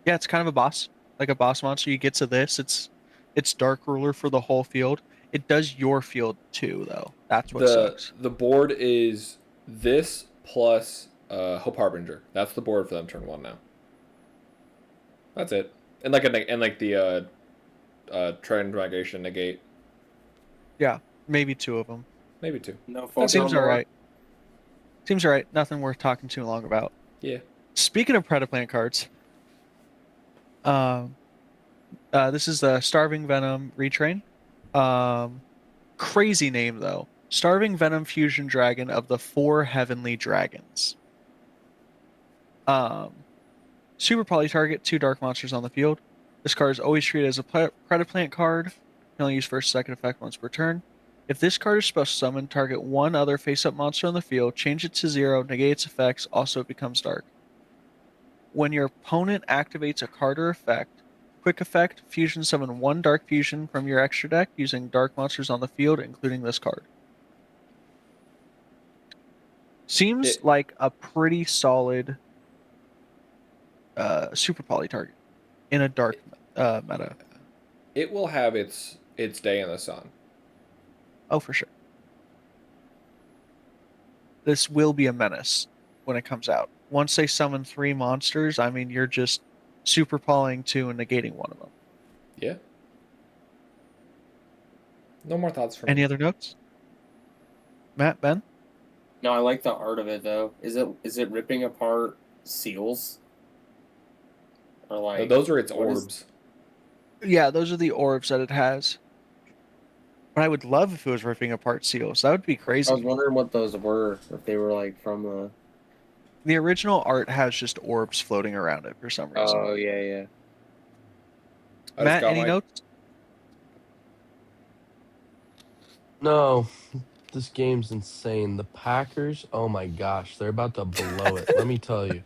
Yeah, it's kind of a boss. Like a boss monster, you get to this, it's Dark Ruler for the whole field. It does your field too, though. That's what sucks. The board is this plus Hope Harbinger. That's the board for them turn 1 now. That's it. And the Transmigration negate. Yeah, maybe 2 of them. Maybe 2. No That Seems photon alright. Seems alright. Nothing worth talking too long about. Yeah. Speaking of Predaplant cards, this is the Starving Venom Retrain. Crazy name though. Starving Venom Fusion Dragon of the 4 Heavenly Dragons. Super poly target, 2 dark monsters on the field. This card is always treated as a Predaplant card. Can only use first, second effect once per turn. If this card is special summoned, target 1 other face-up monster on the field, change it to 0, negate its effects, also it becomes dark. When your opponent activates a card or effect, Quick effect, fusion summon 1 dark fusion from your extra deck using dark monsters on the field, including this card. Seems like a pretty solid super poly target in a dark meta. It will have its day in the sun. Oh, for sure. This will be a menace when it comes out. Once they summon 3 monsters, I mean, you're just super polying 2 and negating 1 of them. Yeah. No more thoughts from Any me. other notes? Matt, Ben? No, I like the art of it though. Is it ripping apart seals? Or No, like those are its what is- orbs. Yeah, those are the orbs that it has. But I would love if it was ripping apart seals. That would be I crazy. was wondering what those were. If they were like from the. The original art has just orbs floating around it for some reason. Oh yeah. I just Matt, got any my notes? No, this game's insane. The Packers, oh my gosh, they're about to blow it. Let me tell you.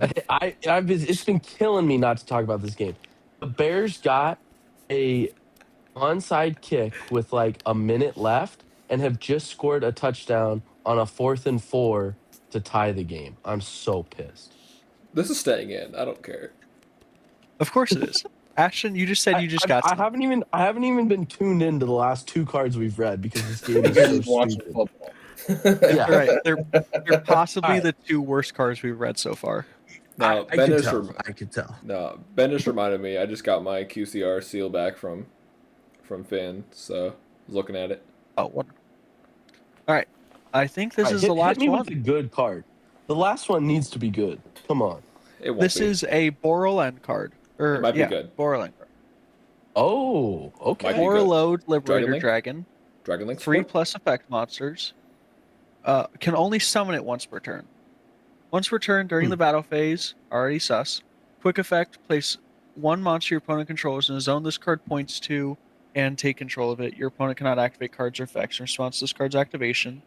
It's been killing me not to talk about this game. The Bears got a onside kick with like a minute left and have just scored a touchdown on a 4th and 4 to tie the game. I'm so pissed. This is staying in. I don't care. Of course it is. Ashton, you just said you just got I some. haven't even been tuned into the last 2 cards we've read because this game is You're so just watching stupid. football. Yeah. Right. They're possibly Alright. the 2 worst cards we've read so far. No, I Ben could just tell. I could tell. no, Ben just reminded me. I just got my QCR seal back from Finn, so I was looking at it. Oh, wonderful. All right. I think this Alright, is the hit last me one. with a good card. The last one needs to be good. Come on. It won't This be. is a Borrel card. It might be good. Borrel card. Oh, okay. Might be good. Borreload Liberator Link? Dragon. Dragon Link 3 support? plus effect monsters. Can only summon it once per turn. Once per turn during the battle phase, already sus. Quick effect, place 1 monster your opponent controls in a zone this card points to and take control of it. Your opponent cannot activate cards or effects in response to this card's activation.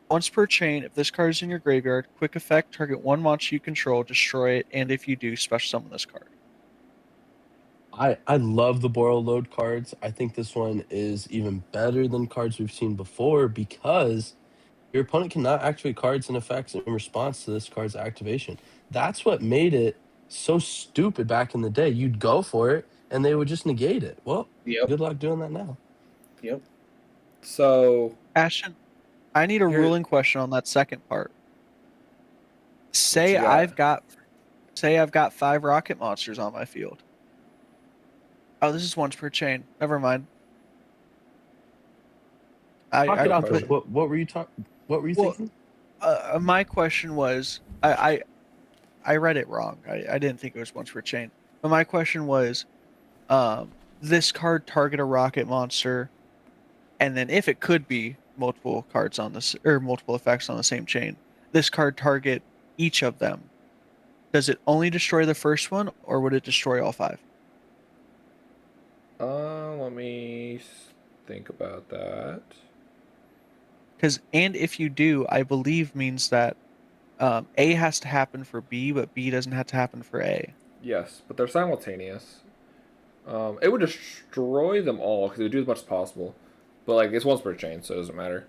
Once per chain, if this card is in your graveyard, quick effect, target 1 monster you control, destroy it, and if you do, special summon this card. I love the Boral load cards. I think this one is even better than cards we've seen before because your opponent cannot activate cards and effects in response to this card's activation. That's what made it so stupid back in the day. You'd go for it and they would just negate it. Well, Yep. good luck doing that now. Yep. So Ashton, I need a Here- ruling question on that second part. Say you got? I've got 5 rocket monsters on my field. Oh, this is once per chain. Never mind. Talk it I out. question. What were you talking? What were you Well, thinking? my question was, I read it wrong. I didn't think it was once per chain. But my question was, this card target a rocket monster, and then if it could be multiple cards on this or multiple effects on the same chain, this card target each of them. Does it only destroy the first one, or would it destroy all 5? Let me think about that. Because and if you do, I believe means that A has to happen for B, but B doesn't have to happen for A. Yes, but they're simultaneous. It would destroy them all because it would do as much as possible. But like it's once per chain, so it doesn't matter.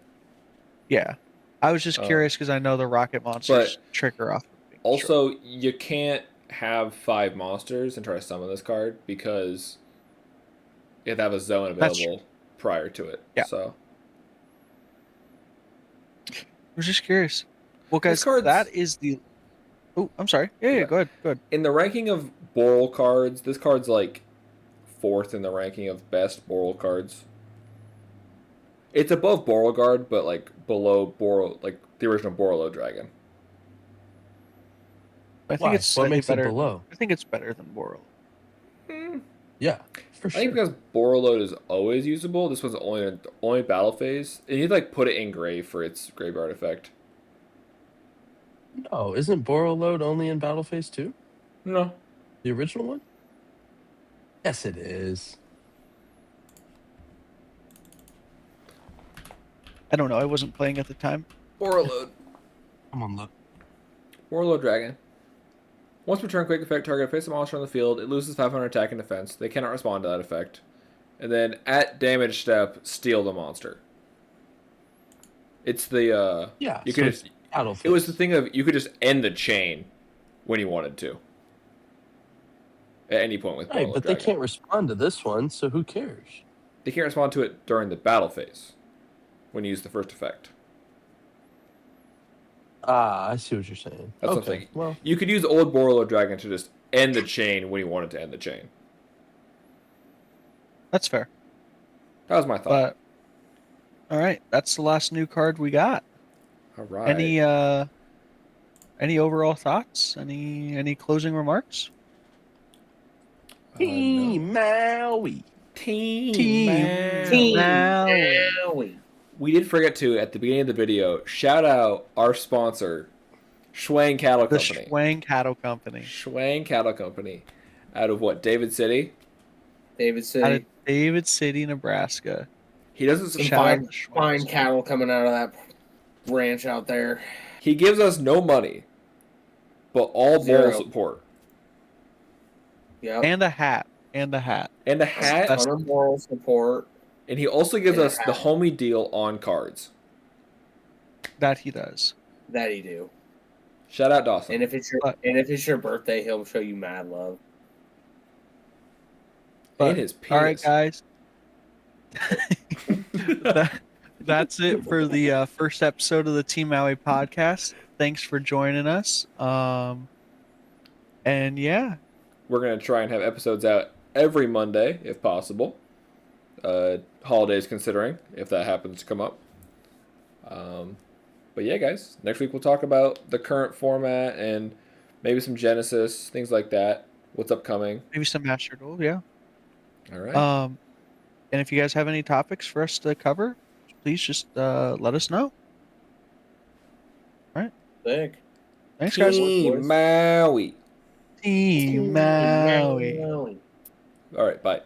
Yeah, I was just curious because I know the rocket monsters trigger off. Also, you can't have 5 monsters and try to summon this card because you have to have a zone That's available prior to it. Yeah. So I was just curious. Well, guys, This card's- that is the. Oh, I'm sorry. Yeah, go ahead. Go ahead. in the ranking of Boral cards, this card's like 4th in the ranking of best Boral cards. It's above Beauregard, but like below like the original Borolo Dragon. I think Why? it's What slightly makes it better. below? I think it's better than Boral. Yeah, for I sure. think because Borolo is always usable, this one's only battle phase, and you like put it in grave for its graveyard effect. No, isn't Boral load only in Battle Phase 2? No, The original one? Yes, it is. I don't know. I wasn't playing at the time. Borolo, Come on, look. Borolo Dragon. Once per turn, quick effect, target a face a monster on the field. It loses 500 attack and defense. They cannot respond to that effect. And then at damage step, steal the monster. It's the Yeah, you so could it's just, battle it was phase. the thing of you could just end the chain when you wanted to. At any point with Right, Ball of but they Dragon. can't respond to this one, so who cares? They can't respond to it during the battle phase when you use the first effect. Ah, I see what you're saying. That's what I'm Okay, saying. well, You could use Old Borolo Dragon to just end the chain when you wanted to end the chain. That's fair. That was my thought. But all right, that's the last new card we got. All right. Any overall thoughts? Any closing remarks? No. Maui. Team Maui. Maui. We did forget to, at the beginning of the video, shout out our sponsor, Schwang Cattle The Company. Schwang Cattle Company. Schwang Cattle Company. Out of what, David City? David Out City. of David City, Nebraska. He doesn't. Some Shout out fine, to Schwangs. fine cattle coming out of that ranch out there. He gives us no money, but all Zero. ball support. Yep. And a hat. And a hat. And a hat. That's- Ton of moral support. And he also gives And a us the hat. homie deal on cards. That he does. That he do. Shout out Dawson. And if it's your birthday, he'll show you mad love. But, And his penis. all right, guys. That's it for the first episode of the Team Maui podcast. Thanks for joining us. And yeah, We're going to try and have episodes out every Monday, if possible. Holidays considering, if that happens to come up. But yeah, guys, next week we'll talk about the current format and maybe some Genesis, things like that. What's upcoming. maybe some Master Duel. Yeah. All right. And if you guys have any topics for us to cover, please just let us know. Sick. Thanks, guys. Team Maui. Team Maui. Maui. All right, bye.